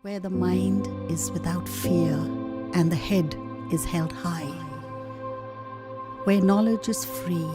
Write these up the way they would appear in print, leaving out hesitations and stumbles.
where the mind is without fear and the head is held high, where knowledge is free.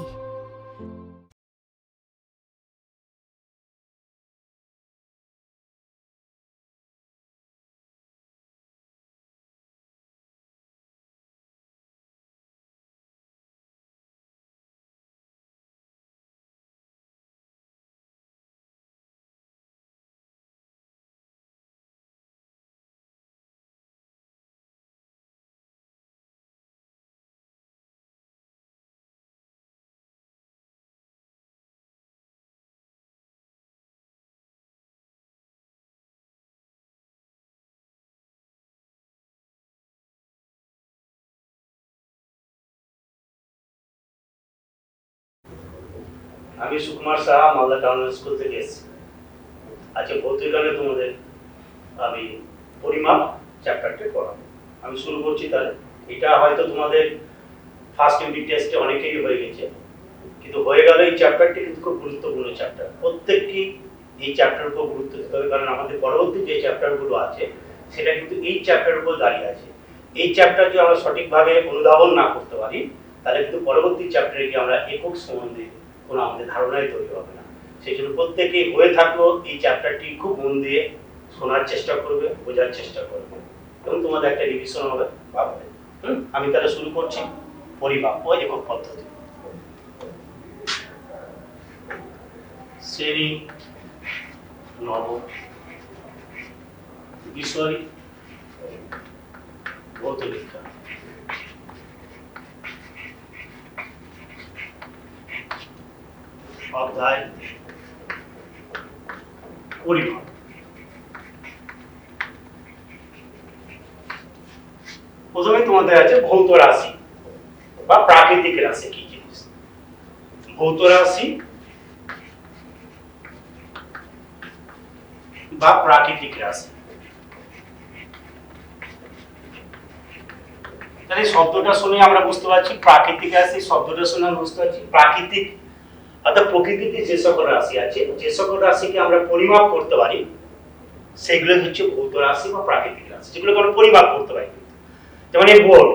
আমি Sukumar Saha Malda town school থেকে এসেছি। আজকে ভৌতিকালে তোমাদের আমি পরিমাপ চ্যাপ্টারটি পড়াবো। আমি শুরু করছি তাহলে। এটা হয়তো তোমাদের ফার্স্ট ইউনিট টেস্টে অনেকেরই হয়ে গেছে, কিন্তু হয়ে গেল এই চ্যাপ্টারটি কিন্তু খুব গুরুত্বপূর্ণ চ্যাপ্টার। প্রত্যেককেই এই চ্যাপ্টার উপর গুরুত্ব দিতে হবে, কারণ আমাদের পরবর্তী যে চ্যাপ্টারগুলো আছে সেটা কিন্তু এই চ্যাপ্টারের উপর দাঁড়িয়ে আছে। এই চ্যাপ্টার যদি আমরা সঠিকভাবে অনুধাবন না করতে পারি, তাহলে কিন্তু পরবর্তী চ্যাপ্টারে গিয়ে আমরা একক সম্বন্ধে কোনো আমাদের ধারণাই তৈরি হবে না। সেই জন্য প্রত্যেকেই হয়ে থাকলো এই চ্যাপ্টারটি খুব মন দিয়ে শোনার চেষ্টা করবে, বোঝার চেষ্টা করবে, এবং তোমাদের একটা রিভিশন হবে ভাববে। আমি তাহলে শুরু করছি পরিমাপ ও একক পদ্ধতি। শ্রেণী নবম, বিষয় ভৌতবিজ্ঞান। অধ্যায় পরিমাপ। প্রথমে তোমাদের আছে ভৌত রাশি বা প্রাকৃতিক রাশি। কি জিনিস ভৌত রাশি বা প্রাকৃতিক রাশি? তাহলে শব্দটা শুনে আমরা বুঝতে পারছি প্রাকৃতিক রাশি। শব্দটা শুনে আমরা বুঝতে পারছি প্রাকৃতিক অর্থাৎ প্রকৃতিতে যে সকল রাশি আছে, যে সকল রাশিকে আমরা পরিমাপ করতে পারি সেগুলো হচ্ছে ভৌত রাশি বা প্রাকৃতিক রাশি, যেগুলোকে আমরা পরিমাপ করতে পারি। যেমন এই বোর্ড,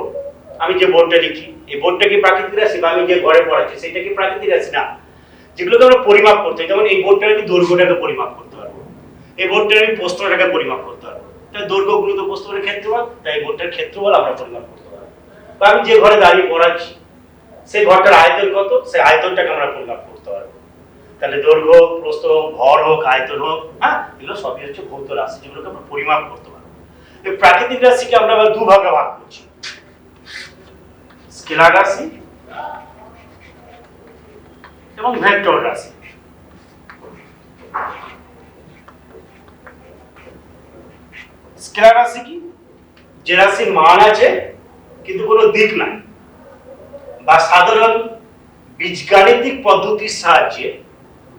আমি যে বোর্ডটা লিখি, এই বোর্ডটা কি প্রাকৃতিক রাশি? বা আমি যে ঘরে পড়াচ্ছি সেটা কি প্রাকৃতিক রাশি? না। যেগুলোকে আমরা পরিমাপ করতে হয়, যেমন এই বোর্ডটার আমি দৈর্ঘ্যটাকে পরিমাপ করতে পারবো, এই বোর্ডটার আমি প্রস্থটাকে পরিমাপ করতে পারবো। তাই দৈর্ঘ্য গুণিত প্রস্থের ক্ষেত্রফল, তাই এই বোর্ডটার ক্ষেত্রফল আমরা পরিমাপ করতে পারবো। বা আমি যে ঘরে দাঁড়িয়ে পড়াচ্ছি সেই ঘরটার আয়তন কত, সেই আয়তনটাকে আমরা পরিমাপ করতে পারবো। তাহলে দৈর্ঘ্য, প্রস্থ, ভর হোক, আয়তন হোক, এগুলো সবই হচ্ছে ভৌত রাশি, যেগুলোকে আমরা পরিমাপ করতে পারবো। এই প্রাকৃতিক রাশিকে আমরা আবার দুভাগে ভাগ করছি, স্কেলার রাশি এবং ভেক্টর রাশি। স্কেলার রাশি কি? যে রাশির মান আছে কিন্তু কোনো দিক নাই, বা সাধারণ বীজগাণিতিক পদ্ধতির সাহায্যে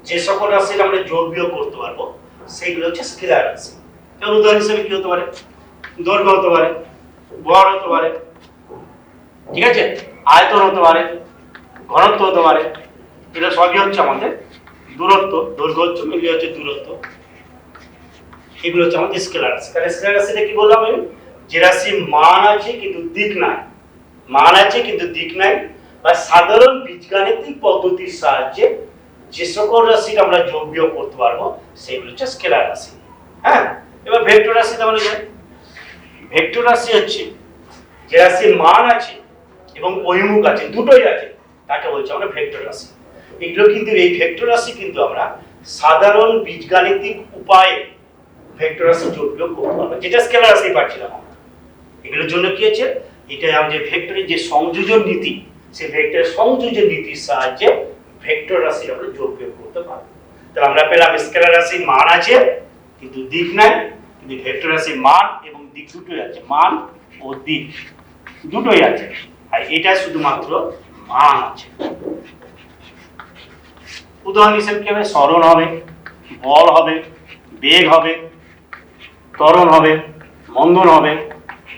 যে সকল রাশির আমরা যোগ বিয়োগ করতে পারবো সেগুলো হচ্ছে স্কেলার রাশি। যেমন উদাহরণ হিসেবে কি হতে পারে? দৈর্ঘ্য হতে পারে, ভর হতে পারে, ঠিক আছে, আয়তন হতে পারে, ঘনত্ব হতে পারে। এটা সবই হচ্ছে আমাদের দূরত্ব। দৈর্ঘ্য হচ্ছে মিলিয়ে হচ্ছে দূরত্ব। এগুলো হচ্ছে আমাদের স্কেলার রাশি। তাহলে স্কেলার রাশিটা কি বললাম আমি? যে রাশির মান আছে কিন্তু দিক নাই, মান আছে কিন্তু দিক নাই, বা সাধারণ বীজগাণিতিক পদ্ধতির সাহায্যে যে সকল রাশির আমরা যোগ বিয়োগ করতে পারবো সেগুলো হচ্ছে স্কেলার রাশি। এবার ভেক্টর রাশি তাহলে যাই। ভেক্টর রাশি হচ্ছে যে রাশির মান আছে এবং অভিমুখ আছে, দুটোই আছে, তাকে বলছি আমরা ভেক্টর রাশি। এগুলো কিন্তু এই ভেক্টর রাশি কিন্তু আমরা সাধারণ বীজগাণিতিক উপায়ে ভেক্টর রাশি যোগ বিয়োগ করতে পারবো, যেটা স্কেলার রাশি পাচ্ছিলাম আমরা। এগুলোর জন্য কি আছে? এটা আমাদের ভেক্টরের যে সংযোজন নীতি, সেই ভেক্টরের সংযোজন নীতির সাহায্যে ভেক্টর রাশি আমরা যোগ বিয়োগ করতে পারবো। তাহলে আমরা পেলাম স্কেলার রাশির মান আছে কিন্তু দিক নাই, কিন্তু ভেক্টর রাশির মান এবং দিক দুটোই আছে, মান ও দিক দুটোই আছে, আর এটা শুধুমাত্র মান আছে। উদাহরণ হিসেবে কি হবে? সরণ হবে, বল হবে, বেগ হবে, ত্বরণ হবে, মন্দন হবে।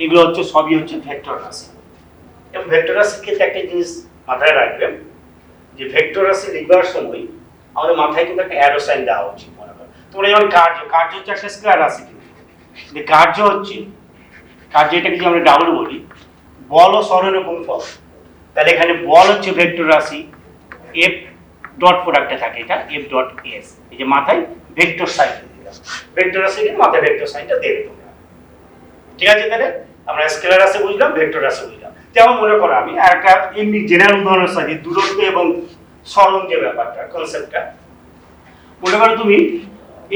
এগুলো হচ্ছে সবই হচ্ছে ভেক্টর রাশি। এবং ভেক্টর রাশির ক্ষেত্রে একটা জিনিস মাথায় রাখবেন, যে ভেক্টর রাশি লিখবার সময় আমাদের মাথায় কিন্তু একটা অ্যারো সাইন দেওয়া উচিত। মনে করেন তোমরা যেমন কার্য হচ্ছে একটা স্কেলার রাশি, কিন্তু যে কার্য হচ্ছে, কার্য এটাকে যদি আমরা ডাবল বলি, বল ও সরণের গুণফল। তাহলে এখানে বল হচ্ছে ভেক্টর রাশি, এফ ডট প্রোডাক্টে থাকে এটা এফ ডট এস, এই যে মাথায় ভেক্টর সাইন দিলাম, ভেক্টর রাশিকে মাথায় ভেক্টর সাইনটা দেবে তোমরা। ঠিক আছে, তাহলে আমরা স্কেলার রাশি বুঝলাম, ভেক্টর রাশি বুঝলাম। যেমন মনে করো আমি আর একটা এমনি জেনারেল উদাহরণের সাথে দূরত্ব এবং সরণ যে ব্যাপারটা, কনসেপ্টটা, মনে করো তুমি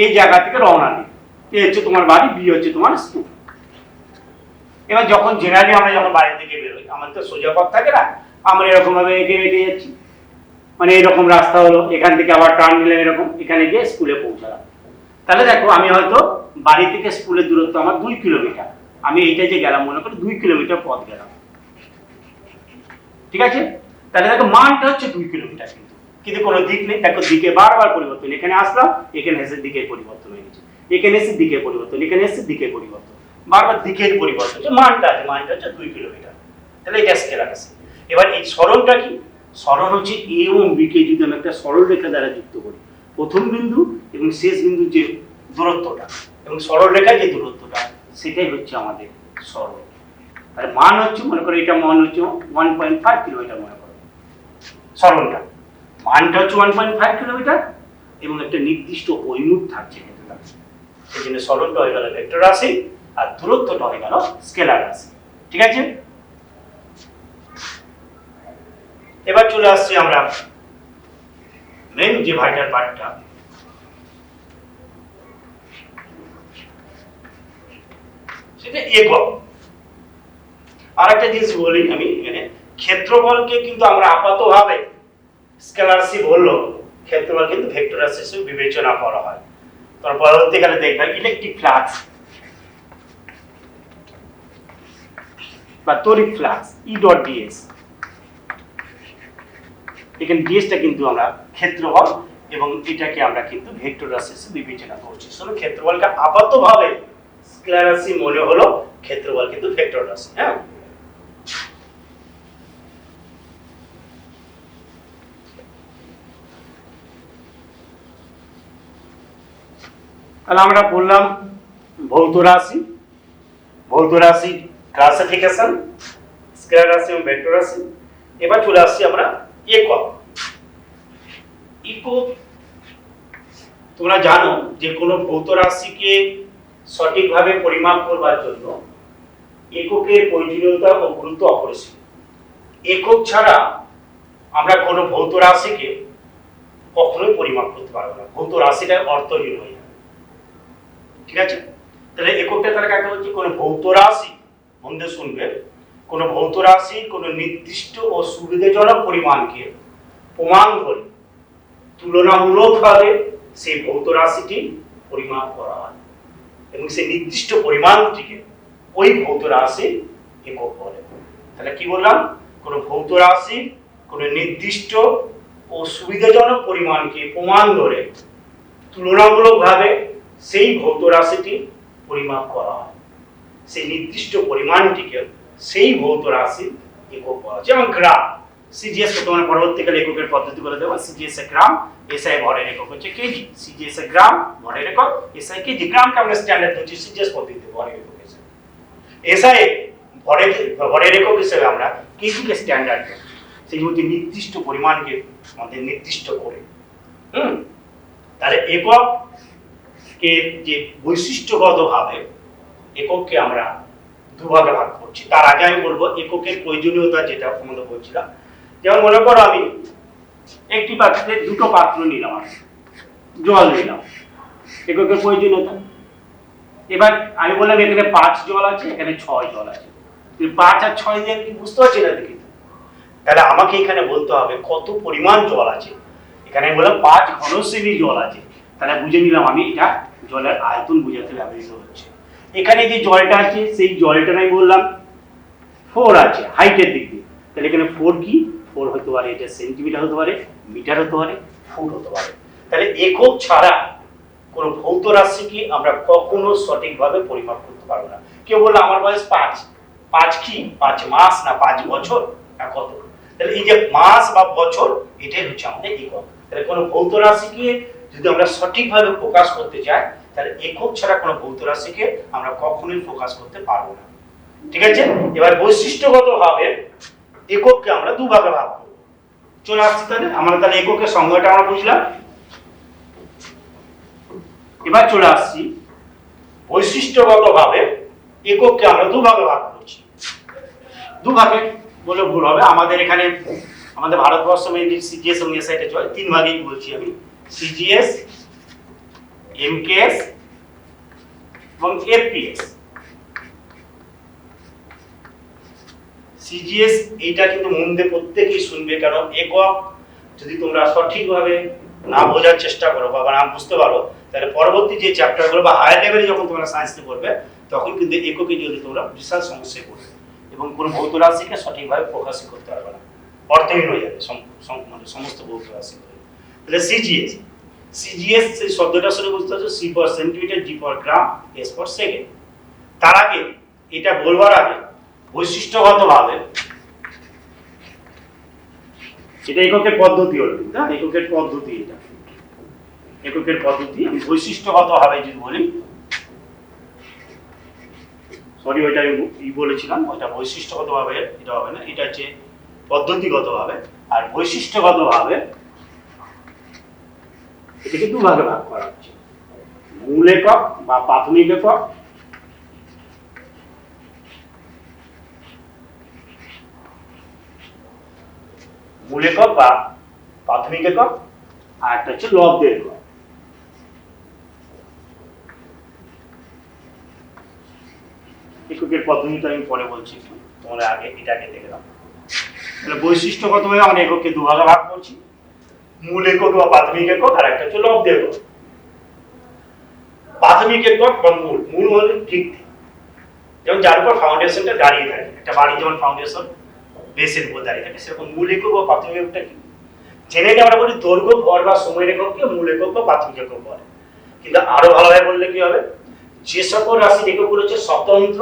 এই জায়গা থেকে রওনা দিই, এ হচ্ছে তোমার বাড়ি, বি হচ্ছে তোমার স্কুল। এবার যখন জেনারেলি আমরা যখন বাড়ি থেকে বেরোই, আমাদের তো সোজা পথ থাকে না, আমরা এরকম ভাবে এগিয়ে এগিয়ে যাচ্ছি, মানে এরকম রাস্তা হলো, এখান থেকে আবার টার্ন নিলাম এরকম, এখানে গিয়ে স্কুলে পৌঁছালাম। তাহলে দেখো আমি হয়তো বাড়ি থেকে স্কুলের দূরত্ব আমার 2 কিলোমিটার, আমি এইটা যে গেলাম মনে করি 2 কিলোমিটার পথ গেলাম, ঠিক আছে। তাহলে দেখো মানটা হচ্ছে 2 কিলোমিটার, কিন্তু কোনো দিক নেই, দেখো দিকে বারবার পরিবর্তন, এখানে আসলাম, এখানে এসে দিকের পরিবর্তন হয়ে গেছে, এখানে এসে দিকের পরিবর্তন, এখানে এসে দিকের পরিবর্তন, বারবার দিকের পরিবর্তন, যে মানটা আছে, মানটা হচ্ছে 2 কিলোমিটার। তাহলে এটা স্কেলার রাশি। এবার এই সরণটা কি? সরণ হচ্ছে এ এবং বি কে যদি আমি একটা সরল রেখা দ্বারা যুক্ত করি, প্রথম বিন্দু এবং শেষ বিন্দুর যে দূরত্বটা এবং সরল রেখায় যে দূরত্বটা, সেটাই হচ্ছে আমাদের সরণ। আর মান হচ্ছে, মনে করো এটা মান হচ্ছে 1.5 কিলোমিটার, মনে করো সরণটা, মানটা হচ্ছে 1.5 কিলোমিটার এবং একটা নির্দিষ্ট হৈমুখ থাকছে, সেই জন্য সরণটা হয়ে গেল ভেক্টর রাশি আর দূরত্বটা হয়ে গেল স্কেলার রাশি। ঠিক আছে, এবার চলে আসছি আমরা মেন যে ভাইটাল পার্টটা, সেটা একক। আর একটা জিনিস বলি আমি এখানে, ক্ষেত্রফলকে কিন্তু আমরা আপাতভাবে স্কেলার রাশি বললো, ক্ষেত্রফল কিন্তু ভেক্টর রাশি হিসেবে বিবেচনা করা হয়। তার পরবর্তীকালে দেখবেন ইলেকট্রিক ফ্লাক্স বা তড়িৎ ফ্লাক্স ই ডট ডিএস, এখানে ডিএসটা কিন্তু আমরা ক্ষেত্রফল এবং এটাকে আমরা কিন্তু ভেক্টর রাশি হিসেবে বিবেচনা করছি। শুধু ক্ষেত্রফলকে আপাতভাবে স্কেলার রাশি মনে হলো, ক্ষেত্রফল কিন্তু ভেক্টর রাশি। হ্যাঁ, তাহলে আমরা বললাম ভৌত রাশি, ভৌত রাশি ক্লাসিফিকেশন, স্কেলার রাশি এবং ভেক্টর রাশি। এবার চলে আসছি আমরা একক। একক, তোমরা জানো যে কোনো ভৌত রাশিকে সঠিকভাবে পরিমাপ করবার জন্য এককের প্রয়োজনীয়তা ও গুরুত্ব অপরিসীম। একক ছাড়া আমরা কোনো ভৌত রাশিকে কখনোই পরিমাপ করতে পারবো না, ভৌত রাশিটা অর্থহীন হয়ে যাবে। ঠিক আছে, তাহলে এককটা তাহলে কাকে বলছি? কোনো ভৌত রাশি, মন দিয়ে শুনবে, কোনো ভৌত রাশি কোনো নির্দিষ্ট ও সুবিধাজনক পরিমাণকে প্রমাণ করে তুলনামূলকভাবে সেই ভৌত রাশিটি পরিমাপ করা হয় এবং সেই নির্দিষ্ট পরিমাণটিকে ওই ভৌত রাশি একক বলে। তাহলে কি বললাম? কোনো ভৌত রাশি কোনো নির্দিষ্ট ও সুবিধাজনক পরিমাণকে প্রমাণ ধরে তুলনামূলকভাবে সেই ভৌত রাশিটি পরিমাপ করা হয়, সেই নির্দিষ্ট পরিমাণটিকে সেই ভৌত রাশি একক বলা হয়। যেমন গ্রাম, সিজিএস তোমার পরবর্তীকালে এককের পদ্ধতি করে দেবো, সিজিএস এ গ্রাম, এসআই ভরের একক হচ্ছে কেজি, সিজিএস এ গ্রাম, ভরের একক, এসআই কেজি। গ্রামকে আমরা স্ট্যান্ডার্ড ধরছি সিজিএস পদ্ধতিতে ভরের একক হিসেবে, এসআই ভরের একক হিসেবে আমরা কেজিকে স্ট্যান্ডার্ড ধরছি, সেই মধ্যে নির্দিষ্ট পরিমাণকে আমাদের নির্দিষ্ট করে। তাহলে এককে যে বৈশিষ্ট্যগতভাবে এককে আমরা দুভাগে ভাগ করছি। তার আগে আমি বলবো এককের প্রয়োজনীয়তা, যেটা আমাদের বলছিলাম। যেমন মনে করো আমি একটি পাত্রে দুটো পাত্র নিলাম, আমি জল নিলাম, এককের প্রয়োজনীয়তা। এবার আমি বললাম এখানে 5 জল আছে, এখানে 6 জল আছে, 5 আর 6 দিয়ে কি বুঝতে পারছি না দেখি। তাহলে আমাকে এখানে বলতে হবে কত পরিমাণ জল আছে। এখানে আমি বললাম 5 ঘনসেমি জল আছে, তাহলে বুঝে নিলাম আমি এটা জলের আয়তন বোঝাতে ব্যবহৃত হচ্ছে। এখানে যে জলটা আছে সেই জলটা আমি বললাম 4 আছে হাইটের দিক দিয়ে, তাহলে এখানে 4 কি? 4 হতে পারে, এটা সেন্টিমিটার হতে পারে, মিটার হতে পারে, ফুট হতে পারে। তাহলে একক ছাড়া কোনো ভৌত রাশিকে আমরা কখনো সঠিকভাবে পরিমাপ করতে পারবো না। কেউ বললো আমার বয়স 5, 5 কি? 5 মাস না 5 বছর না কত? তাহলে এই যে মাস বা বছর, এটাই হচ্ছে আমাদের একক। তাহলে কোনো ভৌত রাশিকে যদি আমরা সঠিকভাবে প্রকাশ করতে চাই, তাহলে একক ছাড়া কোনো ভৌত রাশিকে আমরা কখনোই ফোকাস করতে পারবো না। ঠিক আছে, এবার বৈশিষ্ট্যগতভাবে একককে আমরা দুভাগে ভাগ করব। চলে আসছি তাহলে আমরা তাহলে এককের সংজ্ঞাটা আমরা বুঝলাম। এবার চলে আসছি বৈশিষ্ট্যগতভাবে একককে আমরা দুভাগে ভাগ করছি। দুভাগে বলে ভুল হবে, আমাদের এখানে আমাদের ভারতবর্ষ মেইনলি সিজিএস এবং এসআইতে চলে, তিন ভাগেই বলছি আমি, সিজিএস, এমকেএস এবং এফপিএস। সিজিএস এইটা কিন্তু মন দিয়ে প্রত্যেকেই শুনবে, কারণ একক যদি তোমরা সঠিকভাবে না বোঝার চেষ্টা করো বা না বুঝতে পারো, তাহলে পরবর্তী যে চ্যাপ্টারগুলো বা হায়ার লেভেলে যখন তোমরা সায়েন্স নিয়ে পড়বে তখন কিন্তু এককে যদি তোমরা বিশাল সমস্যায় পড়বে এবং কোনো ভৌত রাশিকে সঠিকভাবে প্রকাশই করতে পারবে না, অর্থহীন হয়ে যাবে মানে সমস্ত ভৌত রাশি। তাহলে সিজিএস, সিজিএস সেই শব্দটা শুনে বুঝতে পারছো, C for centimetre, G for gram, S for second. তার আগে এটা বলবার আগে বৈশিষ্ট্যগতভাবে এটা এককের পদ্ধতি হলো, হ্যাঁ এককের পদ্ধতি, এটা এককের পদ্ধতি। আমি বৈশিষ্ট্যগতভাবে যদি বলি, সরি ওইটা আমি বলেছিলাম, ওইটা বৈশিষ্ট্যগতভাবে এটা হবে না, এটা হচ্ছে পদ্ধতিগতভাবে। আর বৈশিষ্ট্যগতভাবে এটাকে দুভাগে ভাগ করা হচ্ছে, মূল একক বা প্রাথমিক একক, মূল একক বা প্রাথমিক একক, আর একটা হচ্ছে লব্ধ একক। এককের পদ্ধতিটা আমি পরে বলছি, তোমরা আগে এটাকে দেখে দাও। তাহলে বৈশিষ্ট্যগতভাবে আমরা এককে দুভাগে ভাগ করছি, মূল একক বা প্রাথমিক একক, আর একটা হচ্ছে লব্ধ একক। প্রাথমিক একক বা মূল, মূল হলো ভিত্তি, যেমন যার উপর ফাউন্ডেশনটা দাঁড়িয়ে থাকে, একটা বাড়ি যেমন ফাউন্ডেশন বেসের উপর দাঁড়িয়ে থাকে, সেরকম মূল একক বা প্রাথমিক এককটা কি, জেনে আমরা বলি দৈর্ঘ্য, ভর বা সময়ের একককে মূল একক বা প্রাথমিক একক বলে। কিন্তু আরো ভালোভাবে বললে কি হবে, যে সকল রাশির এককগুলো হচ্ছে স্বতন্ত্র,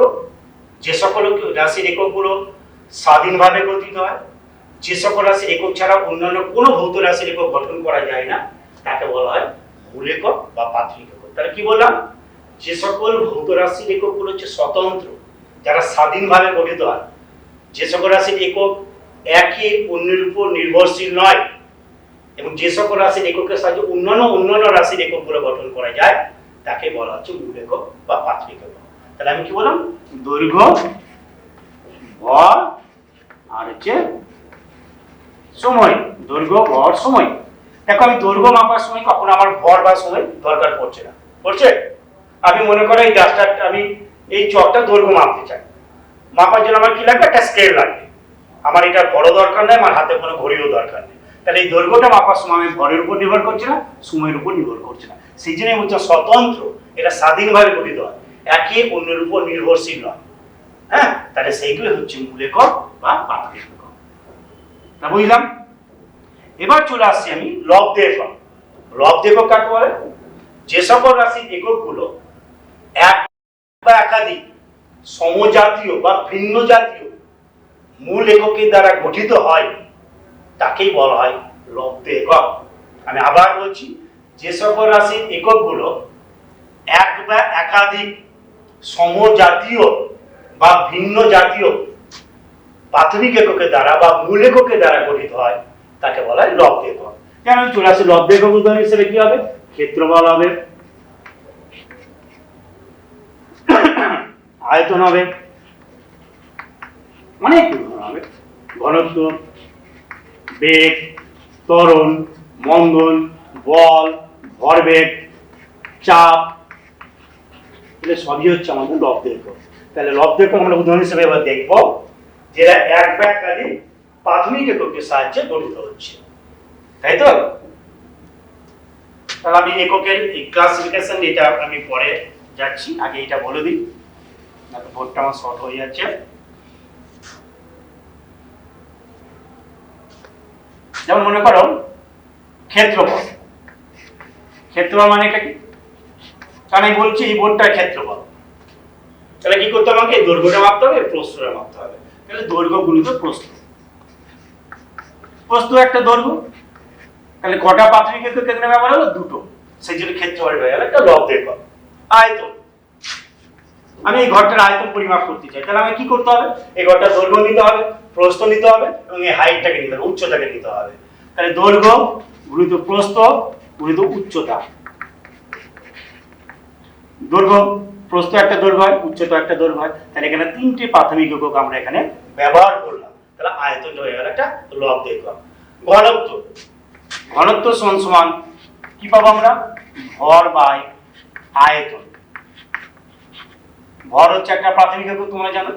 যে সকল রাশির এককগুলো স্বাধীনভাবে গঠিত হয়, যে সকল রাশির একক ছাড়া অন্যান্য কোনো ভৌত রাশির একক গঠন করা যায় না, তাকে বলা হয় মূল একক বা প্রাথমিক একক। তাহলে কি বললাম, যে সকল ভৌত রাশির এককগুলো হচ্ছে স্বতন্ত্র, যারা স্বাধীনভাবে গঠিত হয়, যে সকল রাশির একক একে অন্যের উপর নির্ভরশীল নয়, এবং যে সকল রাশির এককের সাহায্যে অন্যান্য রাশির এককগুলো গঠন করা যায়, তাকে বলা হচ্ছে মূল একক বা প্রাথমিক একক। তাহলে আমি কি বললাম, দৈর্ঘ্য, ভর আর হচ্ছে সময়, দৈর্ঘ্য, ভর, সময়। দেখো আমি দৈর্ঘ্য মাপার সময় কখনো আমার ভর বা সময় দরকার পড়ছে না, পড়ছে? আমি মনে করো এই ডাস্টার, আমি এই চকটা দৈর্ঘ্য মাপতে চাই, মাপার জন্য আমার কি লাগবে, একটা স্কেল লাগবে। আমার এটা বড় দরকার নেই, আমার হাতে কোনো ঘড়িও দরকার নেই। তাহলে এই দৈর্ঘ্যটা মাপার সময় আমি ভরের উপর নির্ভর করছি না, সময়ের উপর নির্ভর করছি না। সেই জন্যই হচ্ছে স্বতন্ত্র, এটা স্বাধীনভাবে গঠিত হয়, একে অন্যের উপর নির্ভরশীল নয়। হ্যাঁ, তাহলে সেইগুলো হচ্ছে মূল একক বা প্রাথমিক একক। তা বুঝলাম। এবার চলে আসছি আমি লব্ধ একক। লব্ধ একক কাকে বলে, যে সকল রাশির এককগুলো এক বা একাধিক সমজাতীয় বা ভিন্ন জাতীয় মূল এককের দ্বারা গঠিত হয়, তাকেই বলা হয় লব্ধ একক। আমি আবার বলছি, যে সকল রাশির এককগুলো এক বা একাধিক সমজাতীয় বা ভিন্ন জাতীয় প্রাথমিক এককের দ্বারা বা মূল এককের দ্বারা গঠিত হয়, তাকে বলা হয় লব্ধ একক। যেমন আমি চলে আসি লব্ধ একক উদাহরণ হিসেবে কি হবে, ক্ষেত্রফল হবে, আয়তন হবে, অনেক উদাহরণ হবে, ঘনত্ব, বেগ, ত্বরণ, মন্দন, বল, ভরবেগ, চাপ, এগুলো সবই হচ্ছে আমাদের লব্ধ একক। তাহলে লব্ধ একক আমরা উদাহরণ হিসেবে এবার দেখব, যেটা এক বা একাধিক প্রাথমিক এককের সাহায্যে গঠিত হচ্ছে, তাই তো? তাহলে আমি এককের ক্লাসিফিকেশন এটা আমি পরে যাচ্ছি, আগে এটা বলে দিই, না তো বোর্ডটা আমার শর্ট হয়ে যাচ্ছে। যেমন মনে করো ক্ষেত্রফল, ক্ষেত্রফল মানে এটা কি, কারণ আমি বলছি এই বোর্ডটার ক্ষেত্রফল, তাহলে কি করতে হবে, আমাকে দৈর্ঘ্যটা মাপতে হবে, প্রস্থটা মাপতে হবে। তাহলে দৈর্ঘ্য গুণিত প্রস্থ, প্রস্থ একটা দৈর্ঘ্য, তাহলে কটা প্রাথমিক একক এখানে ব্যবহার হলো, দুটো, সেই জন্য ক্ষেত্রফল হয়ে গেল একটা লব্ধ একক। আয়তন। আমি এই ঘরটার আয়তন পরিমাপ করতে চাই, তাহলে আমাকে কি করতে হবে? এই ঘরটার দৈর্ঘ্য নিতে হবে, প্রস্থ নিতে হবে এবং এই হাইটটাকে নিতে হবে, উচ্চতাকে নিতে হবে। তাহলে দৈর্ঘ্য গুণিত প্রস্থ গুণিত উচ্চতা। দৈর্ঘ্য, প্রস্থ একটা দৈর্ঘ্য হয়, উচ্চতা একটা দৈর্ঘ্য হয়। তাহলে এখানে তিনটে প্রাথমিক একক আমরা এখানে ব্যবহার করলাম। তাহলে আয়তনটা হয়ে গেল একটা লব্ধ একক। ঘনত্ব, ঘনত্ব সমান সমান কি পাবো আমরা? ভর বাই আয়তন। ভর হচ্ছে একটা প্রাথমিক একক, তোমরা জানো,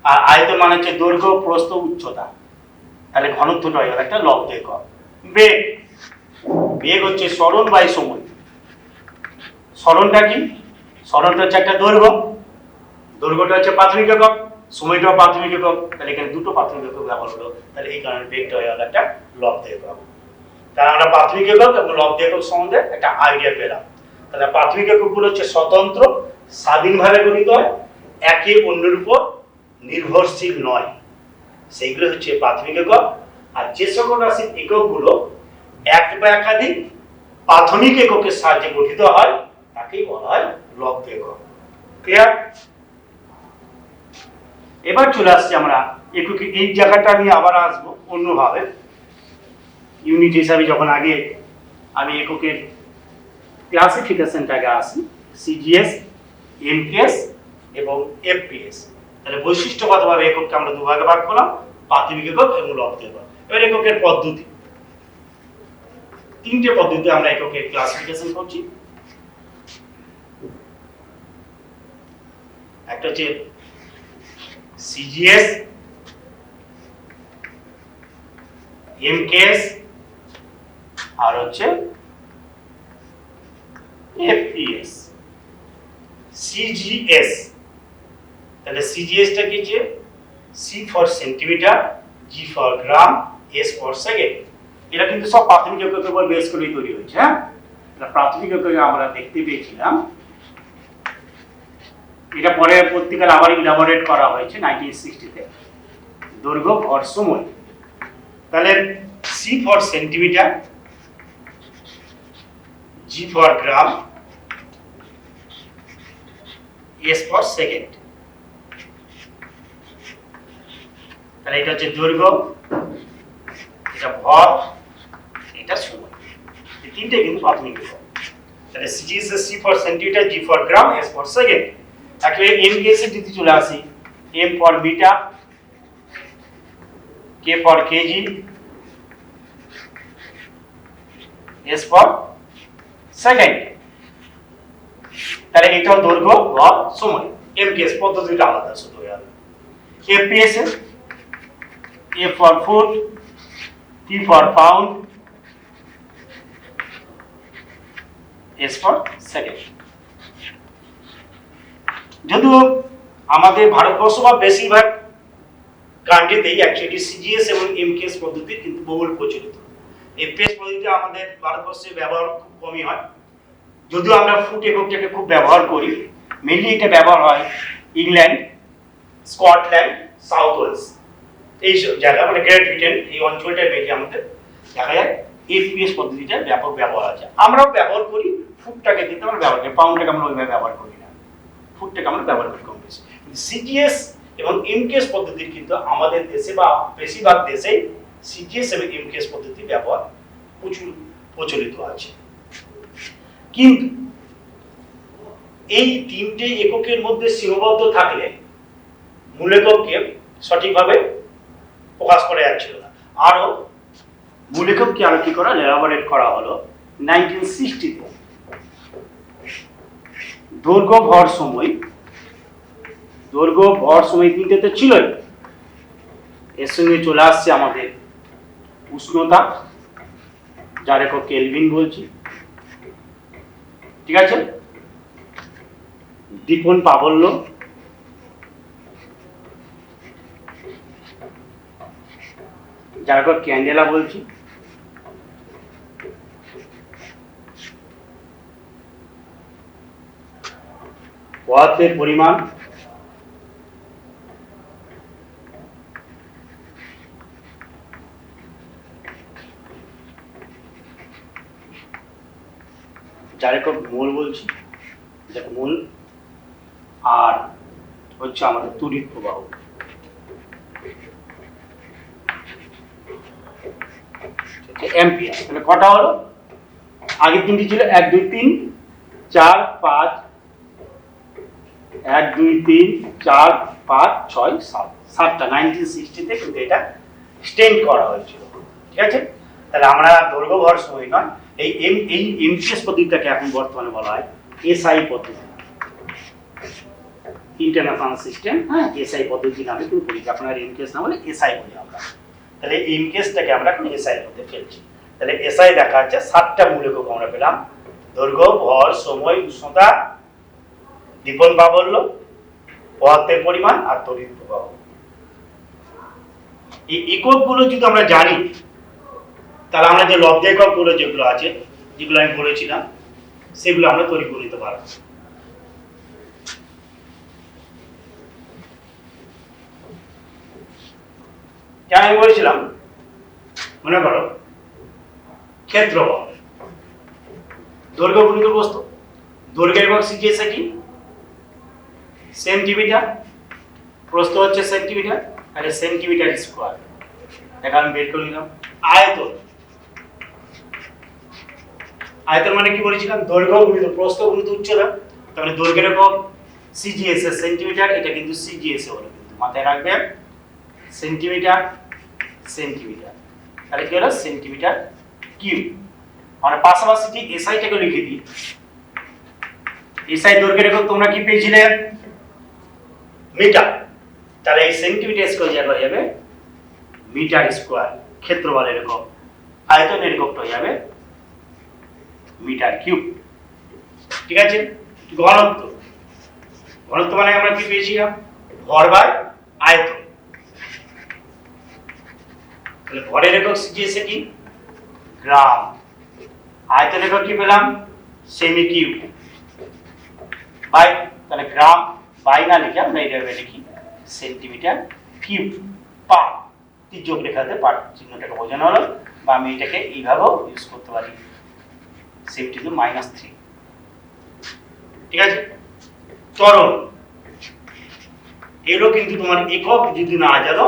আর আয়তন মানে হচ্ছে দৈর্ঘ্য প্রস্থ উচ্চতা। তাহলে ঘনত্বটা হয়ে গেল একটা লব্ধ একক। বেগ, বেগ হচ্ছে সরণ বাই সময়। সরণটা কি? সরণটা হচ্ছে একটা দৈর্ঘ্য, দৈর্ঘ্যটা হচ্ছে প্রাথমিক একক, সময়টাও প্রাথমিক একক। তাহলে এখানে দুটো প্রাথমিক একক ব্যবহার হলো, তাহলে এই কারণে বেগটা হয়ে গেল একটা লব্ধ একক। তাহলে আমরা প্রাথমিক একক এবং লব্ধ একক সম্বন্ধে একটা আইডিয়া পেলাম। তাহলে প্রাথমিক এককগুলো হচ্ছে স্বতন্ত্র, স্বাধীনভাবে গঠিত হয়, একে অন্যের উপর নির্ভরশীল নয়, সেইগুলো হচ্ছে প্রাথমিক একক। আর যে সকল রাশির এককগুলো এক বা একাধিক প্রাথমিক এককের সাহায্যে গঠিত হয় তাকেই বলা হয় লব্ধ একক। ক্লিয়ার? এবার চলে আসছি আমরা এককে। এই জায়গাটা আমি আবার আসবো অন্যভাবে, ইউনিট হিসাবে। যখন আগে আমি এককের ক্লাসিফিকেশনটাকে আসি, সিজিএস, এমকেএস এবং এফপিএস। তাহলে বৈশিষ্ট্যগতভাবে একককে আমরা দুভাগে ভাগ করলাম, প্রাথমিক একক এবং লব্ধ একক। এবার এককের পদ্ধতি, তিনটে পদ্ধতিতে আমরা এককের ক্লাসিফিকেশন করছি। একটা হচ্ছে সিজিএস, এমকেএস আর হচ্ছে এফপিএস। সিজিএস, তাহলে সিজিএসটা কি? যে C for centimetre, G for gram, S for second. এটা কিন্তু সব প্রাথমিক এককের উপর বেস করেই তৈরি হয়েছে। হ্যাঁ, এটা প্রাথমিক এককে আমরা দেখতে পেয়েছিলাম, এটা পরে পত্রিকায় আবার ইলাবোরেট করা হয়েছে 1960-তে। দৈর্ঘ্য, ভর, সময়। তাহলে C for centimetre, G for gram, S for second. তাহলে এটা হচ্ছে দৈর্ঘ্য, এটা ভর, এটা সময়। এই তিনটে কিন্তু প্রাথমিক একক। তাহলে সিজিএস এর C for centimetre, G for gram, S for second. একবারে এমকেএস এর যদি চলে আসি, M for metre, K for kg, S for second. তাহলে এটাও দৈর্ঘ্য, ভর, সময়। এমকেএস পদ্ধতিটা আলাদা শুধু হয়ে গেল। এফপিএস এর A for foot, T for pound, S for second. যদিও আমাদের ভারতবর্ষ বা বেশিরভাগ কান্ট্রিতেই অ্যাকচুয়ালি সিজিএস এবং এমকেএস পদ্ধতি কিন্তু বহুল প্রচলিত। এফপিএস পদ্ধতি আমাদের ভারতবর্ষে ব্যবহার খুব কমই হয়, যদিও আমরা ফুট এককটাকে খুব ব্যবহার করি। মেনলি এটা ব্যবহার হয় ইংল্যান্ড, স্কটল্যান্ড, সাউথ ওয়েলস, এইসব জায়গা, মানে গ্রেট ব্রিটেন, এই অঞ্চলটা মেনলি আমাদের দেখা যায় এফপিএস পদ্ধতিটা ব্যাপক ব্যবহার আছে। আমরাও ব্যবহার করি, ফুটটাকে কিন্তু আমরা ব্যবহার করি, পাউন্ডটাকে আমরা ওইভাবে ব্যবহার করি না, ফুটটাকে আমরা ব্যবহার করি কম বেশি। সিজিএস এবং এমকেএস পদ্ধতির কিন্তু আমাদের দেশে বা বেশিরভাগ দেশেই সিজিএস এবং এমকেএস পদ্ধতি ব্যবহার প্রচুর প্রচলিত আছে। কিন্তু এই তিনটে এককের মধ্যে সীমাবদ্ধ থাকলে মূল একককে সঠিকভাবে প্রকাশ করা যাচ্ছিল না। আরো মূল একককে আরো কি করা, এলাবোরেট করা হলো 1960-তে। দৈর্ঘ্য, ভর, সময়। দৈর্ঘ্য, ভর, সময় তিনটে তো ছিলই, এর সঙ্গে চলে আসছে আমাদের উষ্ণতা, যার একক কেলভিন বলছি, ঠিক আছে। দীপন প্রাবল্য, যার একক ক্যান্ডেলা বলছি। পদার্থের পরিমাণ, যার একক মোল বলছি। এটা মূল, আর হচ্ছে আমাদের তড়িৎ প্রবাহ। অ্যাম্পিয়ার। তাহলে কটা হলো? আগের তিনটি ছিল 1 2 3 4 5, 1 2 3 4 5 6 7, 7টা 1960-তে কিন্তু এটা স্টেন্ড করা হয়েছিল। ঠিক আছে, তাহলে আমরা দৈর্ঘ্য ভর সময় নয়, এই এমসিএস পদ্ধতিটাকে এখন বর্তমানে বলা হয় এসআই পদ্ধতি, ইন্টারন্যাশনাল সিস্টেম। হ্যাঁ, এসআই পদ্ধতি নামে কিন্তু বলি, আপনার এমকেএস না বলে এসআই বলি আমরা। তাহলে এমকেএসটাকে আমরা এখন এসআই এর মধ্যে ফেলছি। তাহলে এসআই দেখা যাচ্ছে 7টা মূল একক আমরা পেলাম: দৈর্ঘ্য, ভর, সময়, উষ্ণতা, দীপন প্রাবল্য, পদার্থের পরিমাণ আর তড়িৎ প্রবাহ। এই এককগুলো যদি আমরা জানি, তাহলে আমরা যে লব্ধ এককগুলো যেগুলো আছে, যেগুলো আমি বলেছিলাম, সেগুলো আমরা তৈরি করে নিতে পারবো। কেন আমি বলেছিলাম, মনে করো ক্ষেত্রফল, দৈর্ঘ্য গুণিত প্রস্থ, দৈর্ঘ্যের একক সিজিএস কি? সেন্টিমিটার, প্রস্থ হচ্ছে সেন্টিমিটার, তাহলে সেন্টিমিটার স্কয়ার। এটা আমি বের করে নিলাম। আয়তন, আয়তন মানে কি বলেছিলাম? দৈর্ঘ্য গুণিত প্রস্থ গুণিত উচ্চতা। তাহলে দৈর্ঘ্যের একক সিজিএস এর সেন্টিমিটার, এটা কিন্তু সিজিএস এ হলো, কিন্তু মাথায় রাখবেন সেন্টিমিটার সেন্টিমিটার। তাহলে কি হলো? Centimetre cube. আমরা পাশাপাশি ঠিক এসআইটাকে লিখে দিই। এসআই দৈর্ঘ্যের একক তোমরা কি পেয়েছিলে? মিটার। তাহলে এই সেন্টিমিটার স্কয়ার জায়গা হয়ে যাবে মিটার স্কয়ার। ক্ষেত্রফলের একক, আয়তনের এককটা হয়ে যাবে মিটার কিউব। ঠিক আছে, ঘনত্ব, ঘনত্ব মানে আমরা কি পেয়েছিলাম? ভর বাই আয়তন। তাহলে ভরের একক সিজিএস কি? গ্রাম। আয়তন একক কি পেলাম? সেমি কিউব বাই, তাহলে গ্রাম বাই না লিখে আমরা এইভাবে লিখি সেন্টিমিটার কিউব পার। তির্যক রেখাতে পার চিহ্নটাকে বোঝানো হলো, বা আমি এটাকে এইভাবেও ইউজ করতে পারি, -3। ঠিক আছে, ত্বরণ, এগুলো কিন্তু তোমার একক যদি না জানো,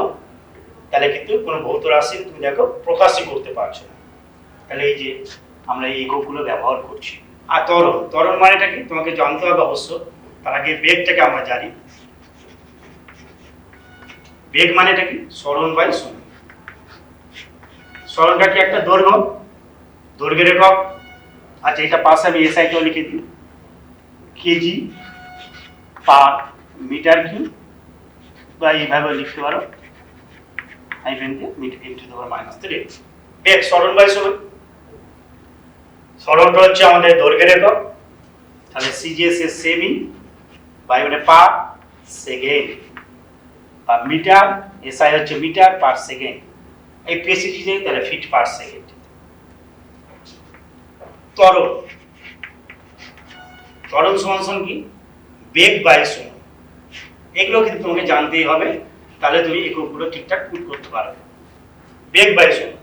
তাহলে কিন্তু কোনো ভৌত রাশি তুমি দেখো প্রকাশই করতে পারছো না। তাহলে এই যে আমরা এই এককগুলো ব্যবহার করছি। আর ত্বরণ, ত্বরণ মানেটা কি তোমাকে জানতে হবে অবশ্য। তার আগে বেগটাকে আমরা জানি। বেগ মানেটা কি? সরণ বাই সময়। সরণটা কি? একটা দৈর্ঘ্য, দৈর্ঘ্যের একক। আচ্ছা, এটা পাশে আমি এসআইটাও লিখে দিই, কেজি পার মিটার কিউব, বা এইভাবে লিখতে পারো হাইফেন দিয়ে মিটার ইনটু দি পাওয়ার -3। বেগ সরণ বাই সময়। সরণটা হচ্ছে আমাদের দৈর্ঘ্যের একক, তাহলে সিজিএস এর সেমি বাই মানে পার সেকেন্ড, বা মিটার, এসআই হচ্ছে মিটার পার সেকেন্ড। এই পেসিজি দেই, তাহলে ফিট পার সেকেন্ড। ত্বরণ, ত্বরণ সমান কি? বেগ বাই সময়। এগুলো কিন্তু তোমাকে জানতেই হবে, তাহলে তুমি এককগুলো ঠিকঠাক পুট করতে পারবে। বেগ বাই সময়,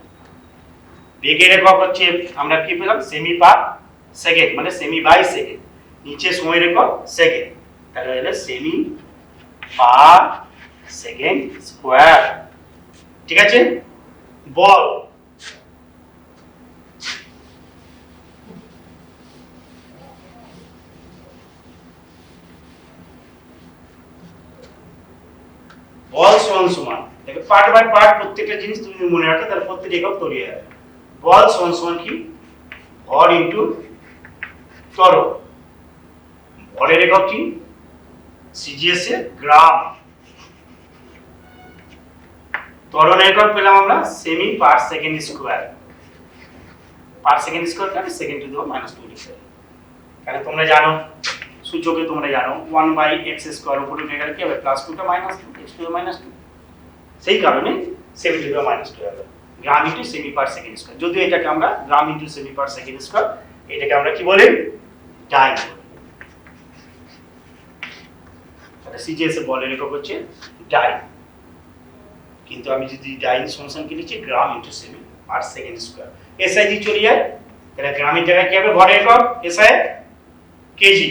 বেগের একক হচ্ছে আমরা কি পেলাম? সেমি পার সেকেন্ড, মানে সেমি বাই সেকেন্ড। নিচে সময়ের একক সেকেন্ড, তাহলে হলো সেমি পার সেকেন্ড স্কয়ার। ঠিক আছে, বল, বল সমান সমান, দেখো পার্ট বাই পার্ট প্রত্যেকটা জিনিস তুমি মনে রাখো, তার প্রত্যেকটা একক তৈরি হবে। বল সমান সমান কি? ভর ইনটু ত্বরণ। ভরের একক কি? সিজিএস এ গ্রাম। ত্বরণের একক পেলাম আমরা সেমি per second square. Per second স্কয়ারকে আমি সেকেন্ড টু দি পাওয়ার -2 লিখছি। কারণ তোমরা জানো, সূচকে তোমরা জানো 1/x স্কয়ার উপরে উঠে গেলে কি হবে? +2 টা -2, x টু দি -2। সেই কারণে সেমি টু দি পাওয়ার -2 হবে। গ্রাম ইনটু সেমি পার সেকেন্ড স্কয়ার। যদি এটাকে আমরা গ্রাম ইনটু সেমি পার সেকেন্ড স্কয়ার, এটাকে আমরা কি বলি? ডাইন বলি। তাহলে সিজিএস এর বলের একক হচ্ছে ডাইন, কিন্তু আমি যদি ডাইন সমান কি লিখি? গ্রাম ইনটু সেমি পার সেকেন্ড স্কয়ার। এসআই জি চলে যায়, তাহলে গ্রামের জায়গায় কি হবে? ভরের একক এসআই কেজি,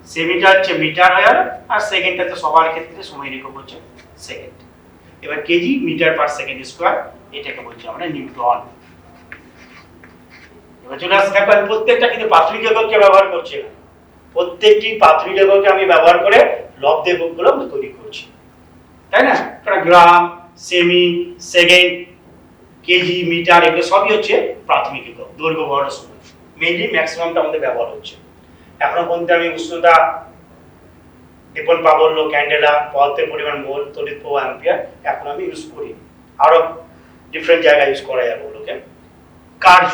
সেমিটা হচ্ছে মিটার হয়ে গেল, আর সেকেন্ডটা তো সবার ক্ষেত্রে সময় একক হচ্ছে সেকেন্ড। এবার kg metre per second square, এটাকে বলছি আমরা নিউটন। এবার চলে আসছে, দেখো আমি প্রত্যেকটা কিন্তু প্রাথমিক একককে ব্যবহার করছি না, প্রত্যেকটি প্রাথমিক এককে আমি ব্যবহার করে লব্ধ এককগুলো আমি তৈরি করছি, তাই না? গ্রাম, সেমি, সেকেন্ড, কেজি, মিটার এগুলো সবই হচ্ছে প্রাথমিক একক, দৈর্ঘ্য, ভর, সময়। মেইনলি ম্যাক্সিমামটা আমাদের ব্যবহার হচ্ছে। এখনো পর্যন্ত আমি উষ্ণতা, দীপন প্রাবল্য, ক্যান্ডেলা, পদার্থের পরিমাণ, মোল, তড়িৎ প্রবাহ, অ্যাম্পিয়ার এখন আমি ইউজ করি, আরো ডিফারেন্ট জায়গায় ইউজ করা যাবে ওগুলোকে। কার্য,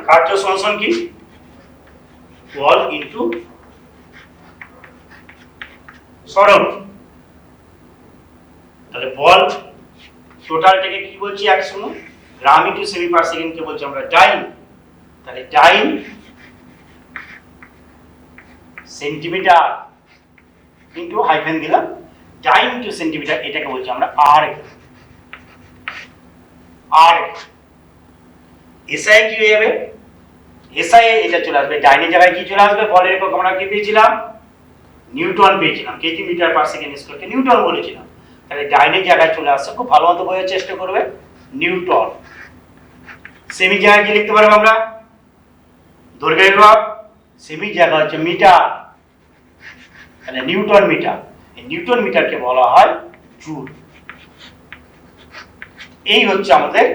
কার্য সমান কি? বল ইনটু সরণ। তাহলে বল টোটালটাকে কি বলছি একশো, গ্রাম ইনটু সেমি পার সেকেন্ড কে বলছি আমরা ডাইন। তাহলে ডাইন সেন্টিমিটার ইনটু হাইফেন দিলাম, ডাইন ইনটু সেন্টিমিটার, এটাকে বলছি আমরা আর। আর এসআই কি হয়ে যাবে? এসআই এটা চলে আসবে, ডাইনের জায়গায় কি চলে আসবে? বলের একক আমরা কি পেয়েছিলাম? নিউটন পেয়েছিলাম, কেজি মিটার পার সেকেন্ড স্কয়ারকে নিউটন বলেছিলাম। তাহলে ডাইনের জায়গায় চলে আসছে, খুব ভালো মতো বোঝার চেষ্টা করবে, নিউটন। সেমি জায়গায় কি লিখতে পারবো আমরা? দৈর্ঘ্য একক, সেমি জায়গা হচ্ছে মিটার, তাহলে নিউটন মিটার। এই নিউটন মিটারকে বলা হয় জুল। এই হচ্ছে আমাদের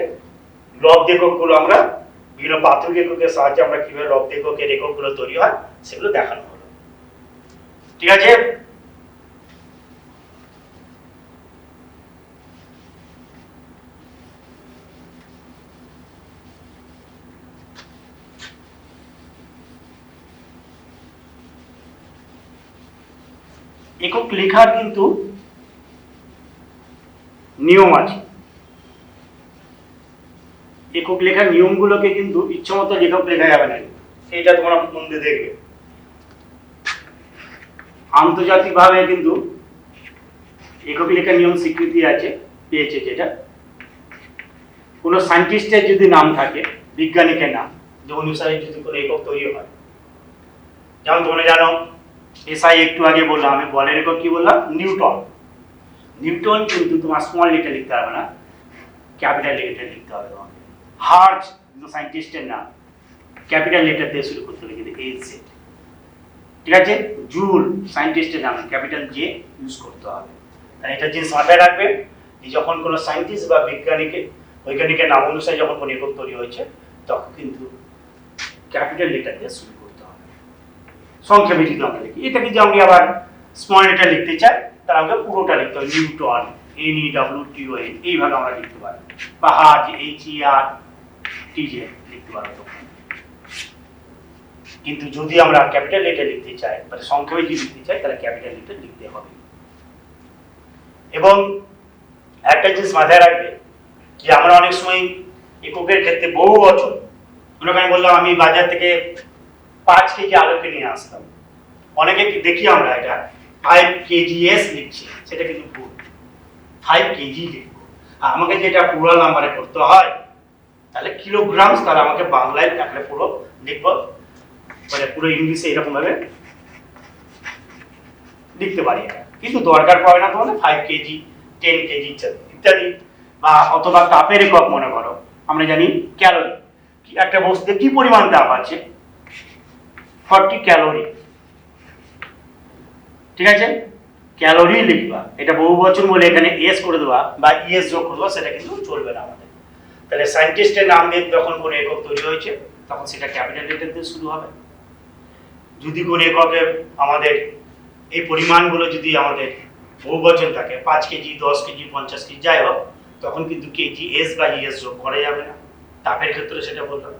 লব্ধ এককগুলো, আমরা বিভিন্ন প্রাথমিক এককের সাহায্যে আমরা কিভাবে লব্ধ এককের এককগুলো তৈরি হয় সেগুলো দেখানো হলো। ঠিক আছে? একক লেখার কিন্তু নিয়ম আছে। একক লেখার নিয়মগুলোকে কিন্তু ইচ্ছামতো একক লেখা যাবে না, সেইটা তোমরা মন দিয়ে দেখবে। আন্তর্জাতিকভাবে কিন্তু একক লেখার নিয়ম স্বীকৃতি আছে, পেয়েছে, যেটা কোনো সায়েন্টিস্টের যদি নাম থাকে, বিজ্ঞানিকের নাম, যে অনুসারে যদি কোনো একক তৈরি হয়, যেমন তোমরা জানো এসআই একটু আগে বললাম, আমি বলের একক কি বললাম? নিউটন। নিউটন কিন্তু তোমার স্মল লেটার লিখতে হবে না, ক্যাপিটাল লেটার লিখতে হবে তোমাকে। হার্জ কিন্তু সায়েন্টিস্টের নাম, ক্যাপিটাল লেটার দিয়ে শুরু করতে হবে, কিন্তু এইচ জেড। ঠিক আছে? জুল সায়েন্টিস্টের নাম, ক্যাপিটাল জে ইউজ করতে হবে। তাহলে এটা জিনিস মাথায় রাখবে, যে যখন কোনো সায়েন্টিস্ট বা বৈজ্ঞানিকের নাম অনুসারে যখন কোনো একক তৈরি হয়েছে, তখন কিন্তু ক্যাপিটাল লেটার দিয়ে শুরু করতে হবে। সংক্ষেপে যদি আমরা লিখি, এটাকে যদি আমি আবার স্মল লেটার লিখতে চাই, তাহলে আমাকে পুরোটা লিখতে হবে, নিউটন, NEWTON, এইভাবে আমরা লিখতে পারি, বা হার্জ, HERTZ লিখতে পারবো। কিন্তু যদি আমরা ক্যাপিটাল লেটার লিখতে চাই, মানে সংক্ষেপে যদি লিখতে চাই, তাহলে ক্যাপিটাল লেটার লিখতে হবে। এবং একটা জিনিস মাথায় রাখবে, যে আমরা অনেক সময় এককের ক্ষেত্রে বহু বছর, মনে করেন বললাম আমি বাজার থেকে 5 কেজি আলুকে নিয়ে আসতাম, অনেকে দেখি আমরা এটা 5 kgs লিখছি, সেটা কিন্তু ভুল, 5 কেজি লিখবো। আর আমাকে যেটা পুরো নাম্বারে করতে হয়, তাহলে কিলোগ্রাম, তাহলে আমাকে বাংলায় থাকলে পুরো লিখবো, মানে পুরো ইংলিশে এরকম ভাবে লিখতে পারি না, কিন্তু দরকার পড়ে না তোমাদের 5 কেজি, 10 কেজি ইত্যাদি। বা অথবা তাপের একক মনে করো, আমরা জানি ক্যালোরি, একটা বস্তুতে কি পরিমাণ তাপ আছে, 40 ক্যালোরি। ঠিক আছে? ক্যালোরি লিখবা, এটা বহু বচন বলে এখানে এস করে দেওয়া বা ইএস যোগ করে দেওয়া, সেটা কিন্তু চলবে না আমাদের। তাহলে সায়েন্টিস্টের নাম দিয়ে যখন কোনো একক তৈরি হয়েছে, তখন সেটা ক্যাপিটাল লেটার দিয়ে শুরু হবে। যদি কোনো এককে আমাদের এই পরিমাণগুলো যদি আমাদের বহু বচন থাকে, 5 কেজি, 10 কেজি, 50 কেজি, যাই হোক, তখন কিন্তু কেজি এস বা ইএস যোগ করা যাবে না। তাপের ক্ষেত্রে সেটা বললাম।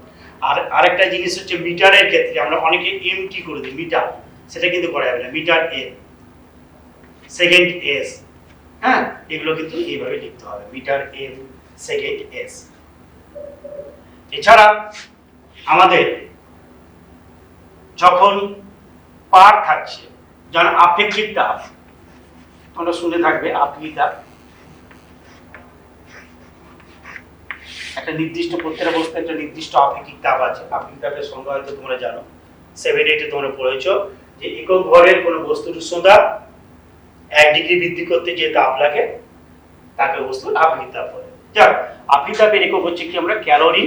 আর আরেকটা জিনিস হচ্ছে মিটারের ক্ষেত্রে আমরা অনেকে এমটি করে দিই, মিটার, সেটা কিন্তু করা যাবে না, মিটার এম, সেকেন্ড এস, হ্যাঁ, এগুলো কিন্তু এইভাবে লিখতে হবে, মিটার এম, সেকেন্ড এস। এছাড়া আমাদের যখন পার থাকছে, যেমন আপেক্ষিক তাপ, তোমরা শুনে থাকবে আপেক্ষিক তাপ, একটা নির্দিষ্ট প্রত্যেকটা বস্তুর একটা নির্দিষ্ট আপেক্ষিক তাপ আছে। আপেক্ষিক তাপের সংজ্ঞা হয়তো তোমরা জানো, 7-8 তোমরা পড়েছো যে একক ভরের কোনো বস্তুর উষ্ণতা 1 ডিগ্রি বৃদ্ধি করতে যে তাপ লাগে তাকে বস্তুর আপেক্ষিক তাপ বলে। যাক, আপেক্ষিক তাপের একক হচ্ছে কি আমরা ক্যালোরি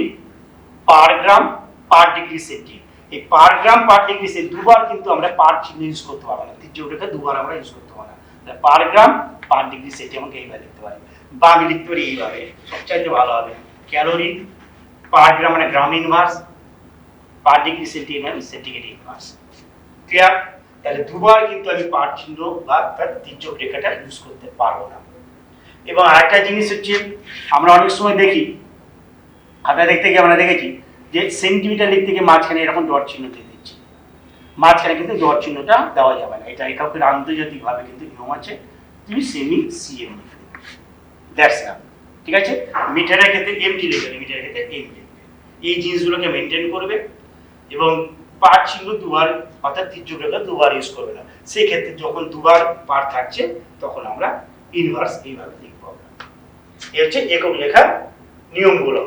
পার গ্রাম পার ডিগ্রি সেন্টি। এই পার গ্রাম পার ডিগ্রি সেন্টি দুবার কিন্তু আমরা পার চিহ্ন ইউজ করতে পারবো না, তীর্যক রেখা দুবার আমরা ইউজ করতে পারবো না। পার গ্রাম পার ডিগ্রি সেন্টি আমাকে এইভাবে লিখতে পারি, বা আমি লিখতে পারি এইভাবে, সবচাইতে ভালো হবে ক্যালোরি পার গ্রাম মানে গ্রাম ইনভার্স, পার ডিগ্রি সেন্টি মানে সেন্টিগ্রেড ইনভার্স। ক্লিয়ার? তাহলে দুবার কিন্তু আমি পার চিহ্ন বা তার তীর্যক রেখাটা ইউজ করতে পারবো না। এবং আরেকটা জিনিস হচ্ছে আমরা অনেক সময় দেখি, খাতা দেখতে গিয়ে আমরা দেখেছি যে সেন্টিমিটার লিখতে গিয়ে মাঝখানে এরকম ডট চিহ্ন দিয়ে দিচ্ছি, মাঝখানে কিন্তু ডট চিহ্নটা দেওয়া যাবে না। এটা এককের আন্তর্জাতিকভাবে কিন্তু নিয়ম আছে, তুমি সেমি সিএম লিখবে, দ্যাটস না, ঠিক আছে? মিটারের ক্ষেত্রে এমটি লিখবে, মিটারের ক্ষেত্রে এম লিখবে। এই জিনিসগুলোকে মেনটেন করবে এবং পার চিহ্ন দুবার অর্থাৎ তীর্যক রেখা দুবার ইউজ করবে না। সেই ক্ষেত্রে যখন দুবার পার থাকছে তখন আমরা ইনভার্স এইভাবে লিখবো। এই হচ্ছে একক লেখার নিয়মগুলো।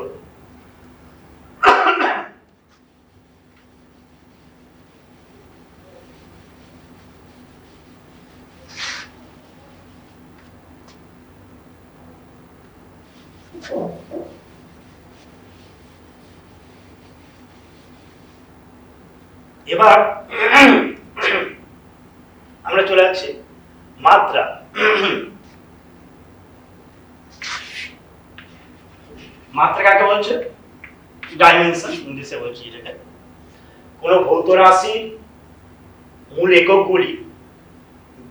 এবার আমরা চলে যাচ্ছি মাত্রা। মাত্রা কাকে বলছে? ডাইমেনশন ইংলিশে বলছি এটাকে। কোন ভৌত রাশির মূল এককগুলি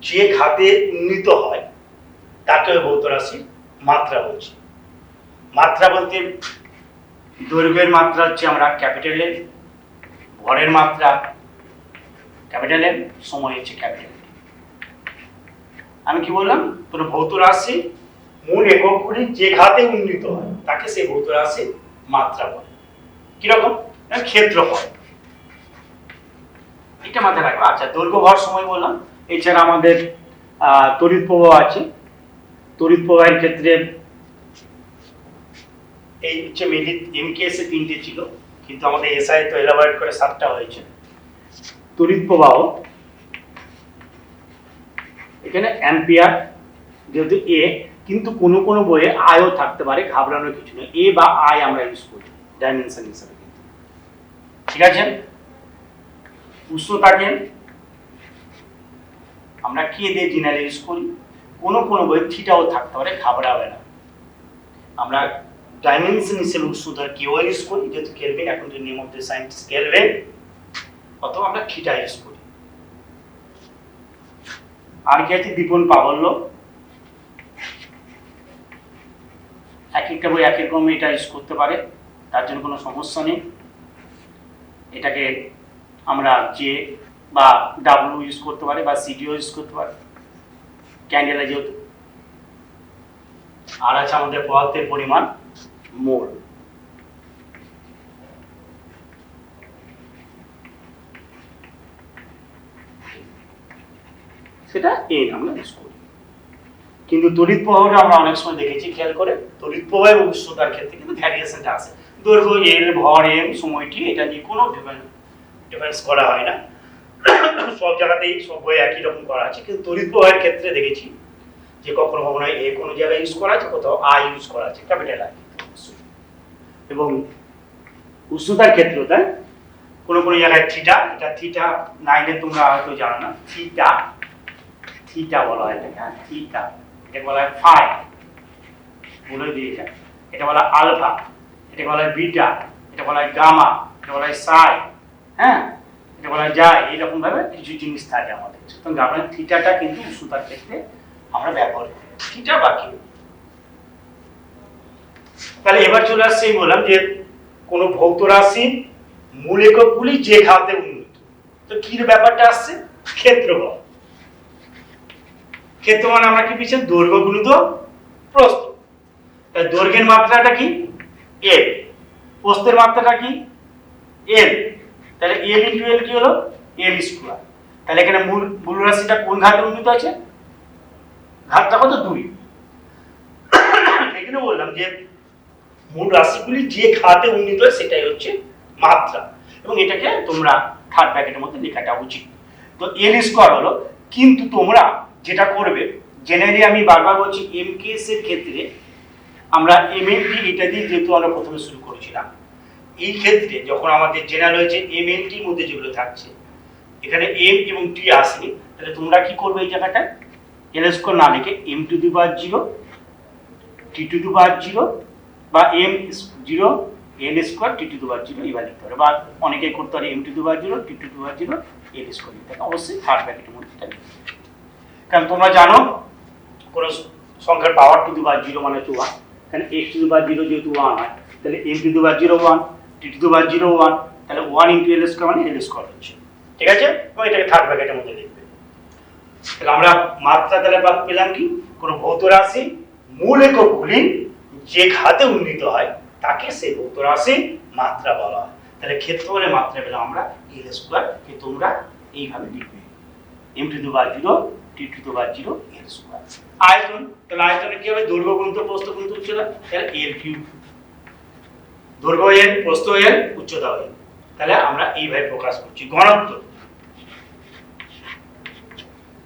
যে ঘাতে উন্নীত হয় তাকে ভৌত রাশির মাত্রা বলছি। মাত্রা বলতে দৈর্ঘ্যের মাত্রা হচ্ছে আমরা ক্যাপিটাল এম, ভরের মাত্রা ক্যাপিটাল এম, সময় হচ্ছে ক্যাপিটাল এম। আমি কি বললাম? কোনো ভৌত রাশি মূল এককগুলি যে ঘাতে উন্নীত হয় তাকে সেই ভৌত রাশির মাত্রা বলে। কিরকম? ক্ষেত্রফল, এটা মাথায় রাখবো। আচ্ছা, দৈর্ঘ্য ভর সময় বললাম। এছাড়া আমাদের তড়িৎ প্রবাহ আছে। তড়িৎ প্রবাহের ক্ষেত্রে এই হচ্ছে মিনিট এমকেএস এ 3টে ছিল, কিন্তু আমাদের এসআই তো এলাবোরেট করে 7টা হয়েছে। তড়িৎ প্রবাহ এখানে অ্যাম্পিয়ার যেহেতু এ, কিন্তু কোনো কোনো বইয়ে আয়ও থাকতে পারে, ঘাবড়ানোর কিছু নেই। এ বা আই আমরা ইউজ করি ডাইমেনশন হিসেবে, কিন্তু ঠিক আছে। উষ্ণতাকে আমরা কে দিয়ে জেনারেল ইউজ করি, কোনো কোনো বইয়ে থিটাও থাকতে পারে, ঘাবড়াবে না। আমরা ডাইমেনশন হিসেবে উষ্ণতার কেও ইউজ করি, যেহেতু কেলভিন এখন যে name of the scientist Kelvin, অথবা আমরা থিটা ইউজ করি। আর কি আছে? দীপন প্রাবল্য। এক একটা বই এক এক রকম এটা ইউজ করতে পারে, তার জন্য কোনো সমস্যা নেই। এটাকে আমরা জে বা ডাব্লিউ ইউজ করতে পারি, বা সিডিও ইউজ করতে পারি ক্যান্ডেলা যেহেতু। আর আছে আমাদের পদার্থের পরিমাণ মোল। সেটা এন আমরা ইউজ করি। কিন্তু তড়িৎ প্রবাহটা আমরা অনেক সময় দেখেছি, খেয়াল করে, তড়িৎ প্রবাহ এবং উষ্ণতার ক্ষেত্রে কিন্তু ভ্যারিয়েশনটা আছে। দৈর্ঘ্য এল, ভর এম, সময়টি, এটা নিয়ে কোনো ডিফারেন্স করা হয় না। সব জায়গাতেই সব বই একই রকম করা আছে। কিন্তু তড়িৎ প্রবাহের ক্ষেত্রে দেখেছি যে কখনো কখনো এ কোনো জায়গায় ইউজ করা আছে, কোথাও আই ইউজ করা আছে, ক্যাপিটাল আই। এবং উষ্ণতার ক্ষেত্রে তাই কোনো কোনো জায়গায় থিটা, এটা থিটা 9-এ তোমরা হয়তো জানো না, থিটা থিটা বলা হয় এটাকে, হ্যাঁ থিটা। এটাকে বলা হয় ফাই, বলে দিয়েছে। এটা বলা হয় আলফা, এটা বলা হয় বিটা, এটা বলা হয় গামা, এটা বলা হয় সাই, হ্যাঁ, এটা বলা হয় যায়। এইরকম ভাবে কিছু জিনিস থাকে আমাদের। সুতরাং আপনার থিটাটা কিন্তু উষ্ণতার ক্ষেত্রে আমরা ব্যবহার করি, থিটা বা কিউ। তাহলে এবার চলে আসছে, বললাম যে কোন ভৌত রাশির মূল এককগুলি যে ঘাতে উন্নীত। তো কি ব্যাপারটা আসছে? ক্ষেত্রফল। ক্ষেত্র মানে আমরা কি পিছিয়ে দৈর্ঘ্য গুণিত প্রস্থ। তাই দৈর্ঘ্যের মাত্রাটা কি? এল। প্রস্থের মাত্রাটা কি? এল। তাহলে এল ইন্টু এল কি হলো? এল স্কয়ার। তাহলে এখানে মূল রাশিটা কোন ঘাতে উন্নীত আছে? ঘাতটা কত? 2। এখানে বললাম যে মূল রাশিগুলি যে ঘাতে উন্নীত হয় সেটাই হচ্ছে মাত্রা, এবং এটাকে তোমরা থার্ড ব্র্যাকেটের মধ্যে লেখাটা উচিত। তো এল স্কোয়ার হলো, কিন্তু তোমরা যেটা করবে, জেনারেলি আমি বারবার বলছি এমকেএস এর ক্ষেত্রে আমরা এমএনটি এটা দিয়ে যেহেতু আমরা প্রথমে শুরু করেছিলাম, এই ক্ষেত্রে যখন আমাদের জেনারেল হয়েছে এমএনটির মধ্যে যেগুলো থাকছে, এখানে এম এবং টি আসেনি, তাহলে তোমরা কি করবে এই জায়গাটায় এল স্কোয়ার না লিখে M to the power 0 T to the power 0 বা M 0 L square T to the power 0 এবার লিখতে পারে, বা অনেকে করতে পারে M to the power 0 T to the power 0 L square লিখতে হবে। অবশ্যই থার্ড ব্র্যাকেটের মধ্যে এটা লিখতে হবে, কারণ তোমরা জানো কোনো সংখ্যার পাওয়ার টু দি পাওয়ার 0 মানে হচ্ছে 1, এখানে এক্স টু দি পাওয়ার 0 যেহেতু 1 হয়, তাহলে M to the power 0 1, T to the power 0 1, তাহলে 1 ইনটু এল স্কোয়ার মানে এল স্কোয়ার হচ্ছে, ঠিক আছে? এবং এটাকে থার্ড ব্র্যাকেটের মধ্যে লিখবে। তাহলে আমরা মাত্রা তাহলে পেলাম কি, কোনো ভৌত রাশি মূল এককগুলি যে ঘাতে উন্নীত হয় তাকে সেই ভৌত রাশি মাত্রা বলা হয়। তাহলে ক্ষেত্রফলের মাত্রা পেলাম আমরা এল স্কোয়ার, কে তোমরা এইভাবে লিখবে M to the power 0 T to the power 0 L square. আয়তন, তাহলে আয়তনে কি হবে, দৈর্ঘ্য গুণিত প্রস্থ গুণিত উচ্চতা, তাহলে এল কিউব, দৈর্ঘ্য এল, প্রস্থ এল, উচ্চতা এল। তাহলে আমরা এইভাবে প্রকাশ করছি। ঘনত্ব,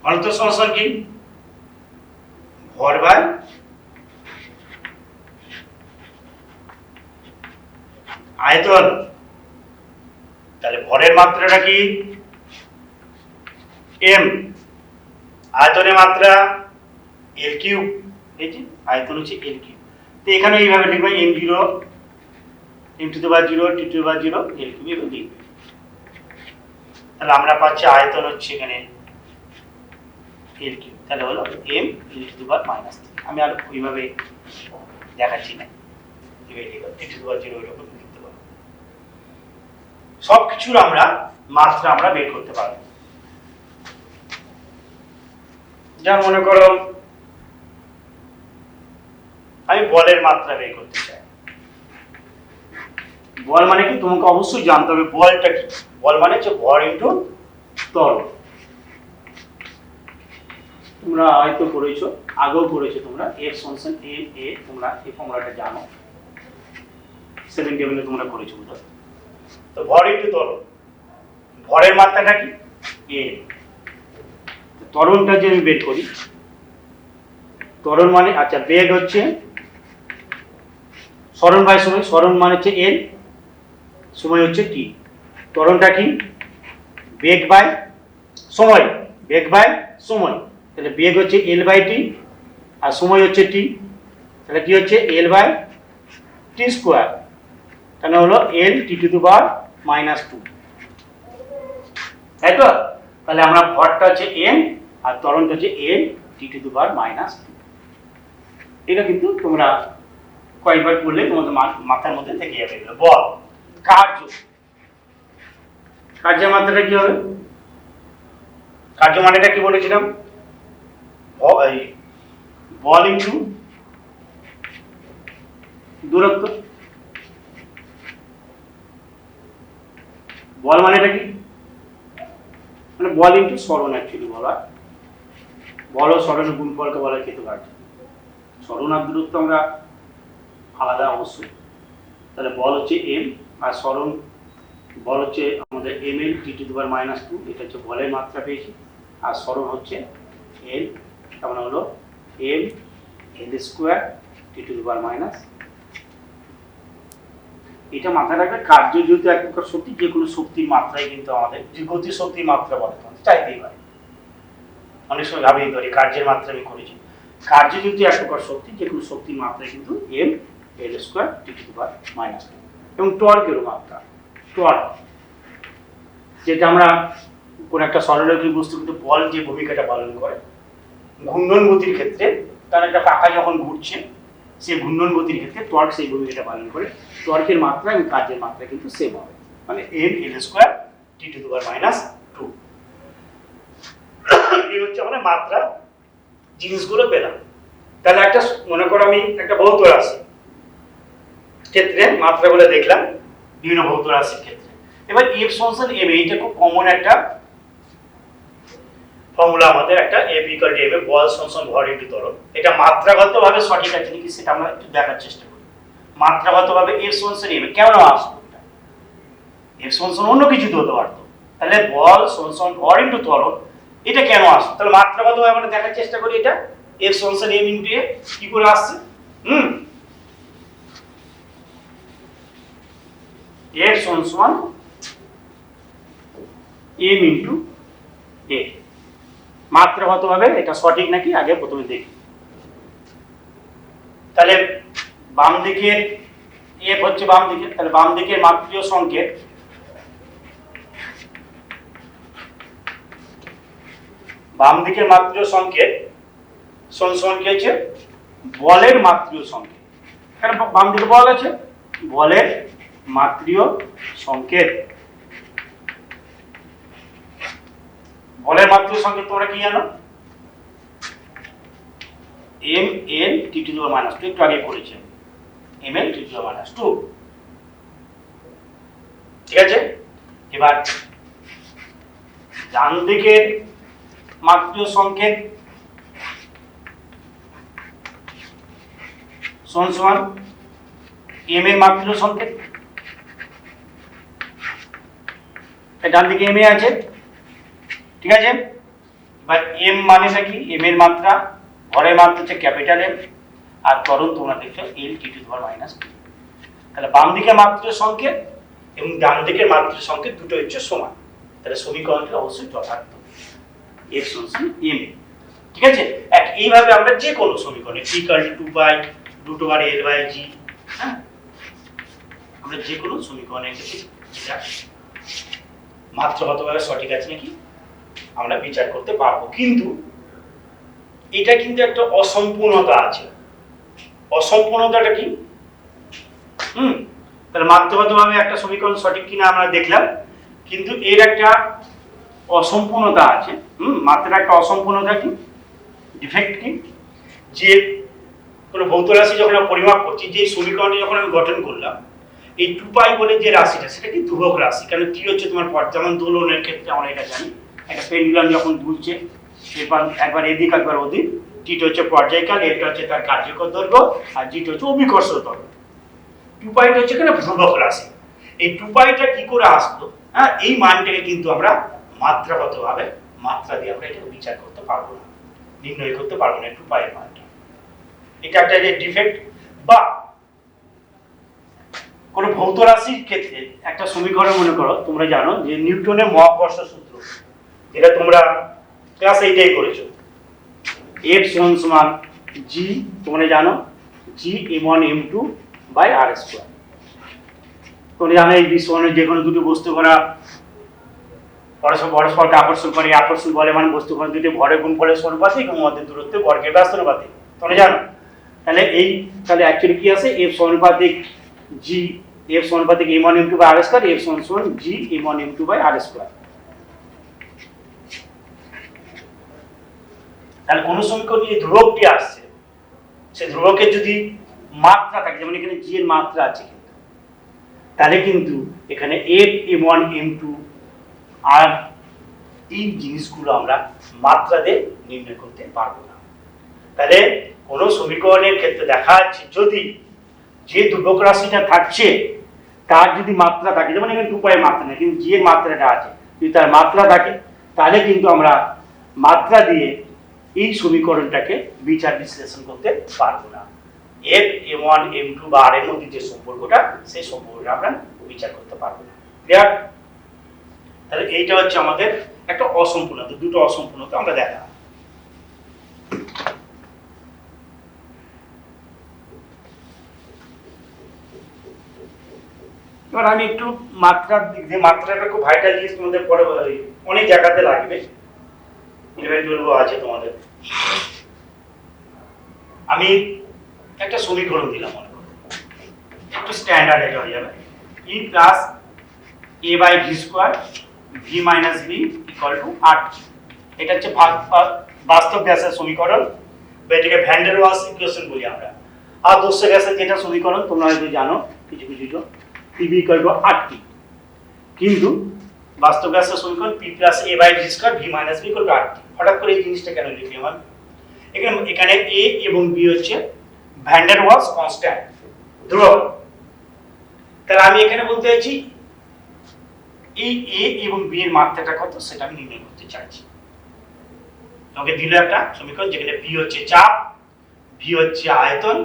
ঘনত্ব সমান কি, ভর বাই আয়তন। তাহলে ভরের মাত্রাটা কি এম, আয়তনের মাত্রা এল কিউব, এই যে আয়তন হচ্ছে এল কিউব। তো এখানে এইভাবে লিখবে M 0 M to the power 0 T to the power 0 L cube এভাবে লিখবে। তাহলে আমরা পাচ্ছি আয়তন হচ্ছে এখানে এল কিউব, তাহলে হলো এম এল টু দি পাওয়ার -3। আমি আর ওইভাবে দেখাচ্ছি না, এইভাবে লিখো টি টু দি পাওয়ার 0 এরকম লিখতে পারো। সব কিছুর আমরা মাত্রা আমরা বের করতে পারবো। যেমন মনে করো আমি বলের মাত্রা বের করতে চাই। বল মানে কি, তোমাকে অবশ্যই জানতে হবে বলটা কি। বল মানে হচ্ছে ভর ইনটু ত্বরণ। তোমরা হয়তো পড়েছো, আগেও পড়েছো তোমরা, F সমান m a, তোমরা এই ফর্মুলাটা জানো, 7 টেবিলে তোমরা করেছো বুঝো। তো ভর ইনটু ত্বরণ, ভরের মাত্রাটা কি m, ত্বরণটা যে আমি বের করি, ত্বরণ মানে আচ্ছা বেগ হচ্ছে সরণ বাই সময়, সরণ মানে হচ্ছে l, সময় হচ্ছে t। ত্বরণটা কি বেগ বাই সময়, বেগ বাই সময়, তাহলে বেগ হচ্ছে l বাই t আর সময় হচ্ছে t, তাহলে কি হচ্ছে l বাই t স্কয়ার, তাহলে হলো l t to the power -2, তাই তো? তাহলে আমরা ভরটা হচ্ছে m আর ত্বরণটা হচ্ছে l t to the power -2। এটা কিন্তু তোমরা কয়েকবার পড়লে তোমাদের মাথার মধ্যে থেকে যাবে। বল, কার্য, কার্যের মাত্রাটা কি হবে, কার্য মানেটা কি বলেছিলাম, বল ইনটু দূরত্ব। বল মানেটা কি, মানে বল ইনটু সরণ, অ্যাকচুয়ালি বলা, বল ও সরণের গুণফলকে বলা ক্ষেত্র কার্য। সরণ আর দূরত্ব আমরা আলাদা অবশ্যই। তাহলে বল হচ্ছে m আর সরণ, বল হচ্ছে আমাদের ml t to the power -2, এটা হচ্ছে বলের মাত্রা পেয়েছি, আর সরণ হচ্ছে l, তার মানে হলো m l square t to the power -। এটা মাথায় রাখবে, কার্য যেহেতু এক প্রকার শক্তি, যে কোনো শক্তির মাত্রাই কিন্তু আমাদের যে গতি শক্তির মাত্রা বলে তোমাদের চাইতেই পারে। অনেক সময় ভাবেই ধরি কার্যের মাত্রা আমি করেছি, কার্য যেহেতু এক প্রকার শক্তি, যে কোনো শক্তির মাত্রাই কিন্তু m l square t to the power -2। এবং টর্কের মাত্রা, টর্ক যেটা আমরা কোন একটা সরলরৈখিক বস্তু কিন্তু বল যে ভূমিকাটা পালন করে ঘূর্ণন গতির ক্ষেত্রে, কারণ একটা পাখা যখন ঘুরছে সেই ঘূর্ণন গতির ক্ষেত্রে টর্ক সেই ভূমিকাটা পালন করে। টর্কের মাত্রা এবং কাজের মাত্রা কিন্তু সেম হবে, মানে m l square t to the power -2। এই হচ্ছে আমরা মাত্রা জিনিসগুলো পেলাম। তাহলে একটা মনে করো আমি একটা ভৌত রাশি ক্ষেত্রে মাত্রাগুলো দেখলাম বিভিন্ন ভৌত রাশির ক্ষেত্রে। এবার f সমান m, এইটা খুব কমন একটা ফর্মুলা আমাদের, একটা f ইকুয়াল টু m, বল সমান ভর ইনটু ত্বরণ। এটা মাত্রাগতভাবে সঠিক আছে নাকি সেটা আমরা একটু দেখার চেষ্টা করি। মাত্রাগতভাবে এফ সমান এম কেন আসলো? এফ সমান অন্য কিছু হতে পারতো, তাহলে বল সমান ভর ইনটু ত্বরণ, এটা কেন আসলো? তাহলে মাত্রাগতভাবে আমরা দেখার চেষ্টা করি এটা এফ সমান এম ইনটু এ কি করে আসছে। এফ সমান এম ইনটু এ, মাত্রাগতভাবে এটা সঠিক নাকি আগে প্রথমে দেখি। তাহলে বাম দিকের এফ হচ্ছে বাম দিকে, তাহলে বাম দিকের মাত্রিয় সংকেত সমান কি হচ্ছে বলের মাত্রিয় সংকেত। এখানে বাম দিকে বল আছে, বলের মাত্রিয় সংকেত। বলের মাত্রিয় সংকেত তোমরা কি জানো? M L T to the power minus two, একটু আগে করেছে M L T to the power minus two. ঠিক আছে, এবার ডান দিকের মাত্রিয় সংকেত সমান এম এর মাত্রিয় সংকেত। ডান দিকে এম এ আছে, ঠিক আছে। এবার এম মানেটা কি? এম এর মাত্রা, ভরের মাত্রা হচ্ছে ক্যাপিটাল এম, আর ত্বরণ তোমরা দেখছো L T to the power minus two. তাহলে বাম দিকের মাত্রিয় সংকেত এবং ডান দিকের মাত্রিয় সংকেত দুটো হচ্ছে সমান, তাহলে সমীকরণটা অবশ্যই যথার্থ এফ সমান এম। ঠিক আছে, এইভাবে আমরা যে কোনো সমীকরণে T equal to 2 pi root over L by G, হ্যাঁ, আমরা যে কোনো সমীকরণের ক্ষেত্রে এটা মাত্রাগতভাবে সঠিক আছে নাকি আমরা বিচার করতে পারবো। কিন্তু এটা কিন্তু একটা অসম্পূর্ণতা আছে। অসম্পূর্ণতাটা কি? তাহলে মাত্রাগতভাবে একটা সমীকরণ সঠিক কিনা আমরা দেখলাম, কিন্তু এর একটা অসম্পূর্ণতা আছে। মাত্রার একটা অসম্পূর্ণতা কি, ডিফেক্ট কি? যে কোনো ভৌত রাশি যখন আমরা পরিমাপ করছি, যে সমীকরণটি যখন আমি গঠন করলাম, এই 2 পাই বলে যে রাশিটা সেটা কি ধ্রুবক রাশি। কারণ টি হচ্ছে তোমার পথ, যেমন দোলনের ক্ষেত্রে আমরা এটা জানি, একটা পেন্ডুলাম যখন দুলছে একবার এদিক একবার ওদিক, টিটা হচ্ছে পর্যায়কাল, এটা হচ্ছে তার কার্যকর দৈর্ঘ্য, আর জিটা হচ্ছে অভিকর্ষ দৈর্ঘ্য। 2 পাইটা হচ্ছে কেন ধ্রুবক রাশি। এই 2 পাইটা কি করে আসলো? হ্যাঁ, এই মানটাকে কিন্তু আমরা মাত্রাগতভাবে মাত্রা দিয়ে আমরা এটা বিচার করতে পারবো না, নির্ণয় করতে পারবো না 2 পাইয়ের মানটা। এটা একটা যে ডিফেক্ট। বা কোন ভৌত রাশির ক্ষেত্রে একটা সমীকরণ মনে করো, তোমরা জানো যে নিউটনের মহাকর্ষ সূত্র, যেটা তোমরা ক্লাস 8 করেছো, F সমান g, তোমরা জানো g m1 m2 by r square. তোমরা জানো এই বিশ্বনের যে কোনো দুটো বস্তু করা পরস্পরকে আকর্ষণ করে, আকর্ষণ বলে মানে বস্তু করা দুটো ভরের গুণফলের সমানুপাতিক এবং মধ্যে দূরত্বে বর্গের ব্যস্তানুপাতিক, তোমরা জানো। তাহলে অ্যাকচুয়ালি কি আছে? F সমানুপাতিক g, F সমানুপাতিক m1 m2 by r square, F সমান g m1 m2 by r square. তাহলে কোন সমীকরণে যে ধ্রুবকটি আসছে, সেই ধ্রুবকের যদি মাত্রা থাকে, যেমন এখানে g এর মাত্রা আছে, তাহলে কিন্তু এখানে f m1 m2 আর এই জিনিসগুলো আমরা মাত্রা দিয়ে নির্ণয় করতে পারবো না। তাহলে কোন সমীকরণের ক্ষেত্রে দেখা যাচ্ছে যদি যে ধ্রুবক রাশিটা থাকছে তার যদি মাত্রা থাকে, যেমন এখানে 2 পাই মাত্রা নেই, কিন্তু g এর মাত্রাটা আছে, যদি তার মাত্রা থাকে তাহলে কিন্তু আমরা মাত্রা দিয়ে এই সমীকরণটাকে বিচার বিশ্লেষণ করতে পারবো না। f m1 m2 বা r এর মধ্যে যে সম্পর্কটা, সেই সম্পর্কটা আমরা বিচার করতে পারবো না। ক্লিয়ার? তাহলে এইটা হচ্ছে আমাদের একটা অসম্পূর্ণতা, দুটো অসম্পূর্ণতা আমরা দেখা। এবার আমি একটু মাত্রার দিক দিয়ে, মাত্রাটা খুব ভাইটাল জিনিস, তোমাদের পরে অনেক জায়গাতে লাগবে, 11-12 আছে তোমাদের। আমি একটা সমীকরণ দিলাম, মনে করো একটু স্ট্যান্ডার্ড এটা হয়ে যাবে, e plus a by v square v minus b equal to r। এটা হচ্ছে বাস্তব গ্যাসের সমীকরণ, বা এটাকে ভ্যান ডের ওয়ালস ইকুয়েশন বলি আমরা। আদর্শ গ্যাসের যেটা সমীকরণ তোমরা হয়তো জানো কিছু কিছু, pv ইকুয়াল টু rt। কিন্তু বাস্তব গ্যাসের সমীকরণ p plus a by v square v minus b equal to rt। হঠাৎ করে এই জিনিসটা কেন লিখলাম আমি? এখানে a এবং b হচ্ছে ভ্যান ডের ওয়ালস কনস্ট্যান্ট, ধ্রুবক। তাহলে আমি এখানে বলতে চাইছি এই এ এবং বি এর মাত্রাটা কত সেটা আমি নির্ণয় করতে চাইছি। আমাকে দিল একটা সমীকরণ যেখানে বি হচ্ছে চাপ, ভি হচ্ছে আয়তন,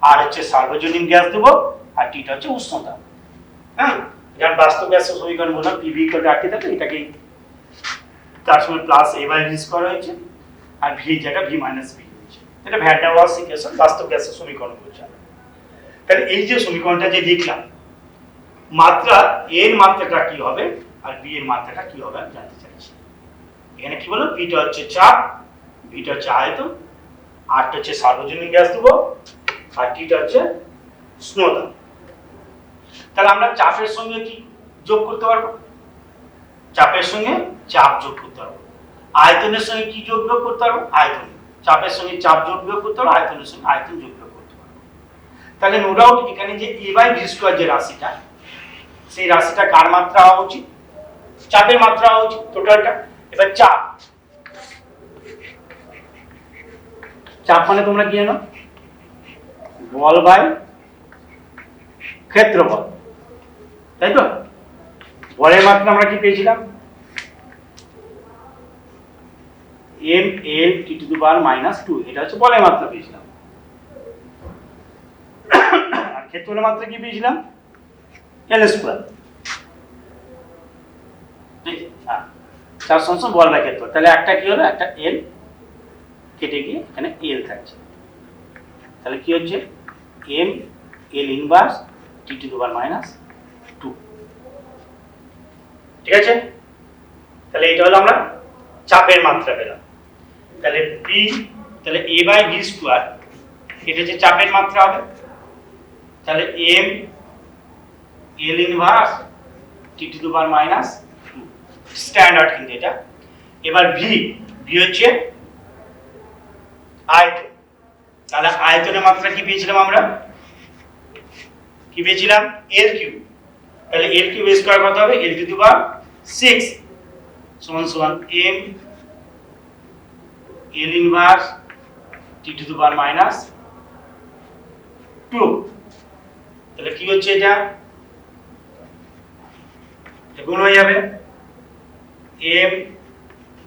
আর হচ্ছে সার্বজনীন গ্যাস দেবো, আর টিটা হচ্ছে উষ্ণতা। হ্যাঁ, যেমন বাস্তব গ্যাসের সমীকরণ বললাম PV equal to R T থাকে, এটাকে তার সঙ্গে plus A by V square হয়েছে, আর ভি জায়গা ভি মাইনাস ভি হয়েছে। এটা ভ্যান ডার ওয়ালস ইকুয়েশন, বাস্তব গ্যাসের সমীকরণ বলছে। তাহলে এই যে সমীকরণটা যে লিখলাম, মাত্রা এর মাত্রাটা কি হবে আর বি এর মাত্রাটা কি হবে আমি জানতে চাইছি। এখানে কি বলবো, বিটা হচ্ছে চাপ, ভিটা হচ্ছে আয়তন, আরটা হচ্ছে সার্বজনীন গ্যাস দেবো, আর টিটা হচ্ছে উষ্ণতা। তাহলে আমরা চাপের সঙ্গে কি যোগ করতে পারবো? চাপের সঙ্গে চাপ যোগ করতে পারবো। আয়তনের সঙ্গে কি যোগ বিয়োগ করতে পারবো? আয়তন। চাপের সঙ্গে চাপ যোগ বিয়োগ করতে পারবো, আয়তনের সঙ্গে আয়তন যোগ বিয়োগ করতে পারবো। তাহলে নো ডাউট এখানে যে এ বাই ভি স্কয়ার যে রাশিটা, সেই রাশিটা কার মাত্রা হওয়া উচিত? চাপের মাত্রা হওয়া উচিত টোটালটা। এবার চাপ, চাপ মানে তোমরা কি জানো? বল বাই ক্ষেত্রফল, তাই তো? বলের মাত্রা আমরা কি পেয়েছিলাম? M L T to the power -2, এটা হচ্ছে বলের মাত্রা পেয়েছিলাম। আর ক্ষেত্রফলের মাত্রা কি পেয়েছিলাম? এল স্কয়ার। চার সমান বল বাই ক্ষেত্রফল। তাহলে একটা কি হলো, একটা এল কেটে গিয়ে এখানে এল থাকছে। তাহলে কি হচ্ছে, M L inverse T to the power -2। ঠিক আছে? তাহলে এটা হলো আমরা চাপের মাত্রা পেলাম। তাহলে বি, তাহলে এ বাই ভি স্কয়ার, এটা হচ্ছে চাপের মাত্রা হবে। তাহলে M L inverse T to the power -2, standard কিন্তু এটা। এবার ভি, ভি হচ্ছে আয়তন। তাহলে আয়তনের মাত্রা কি পেয়েছিলাম আমরা? কি পেয়েছিলাম? এল কিউব। তাহলে এল কিউব স্কয়ার কত হবে? এল টু দি পাওয়ার 6 সমান সমান M L inverse T to the power -2। তাহলে কি হচ্ছে এটা? গুণ হয়ে যাবে M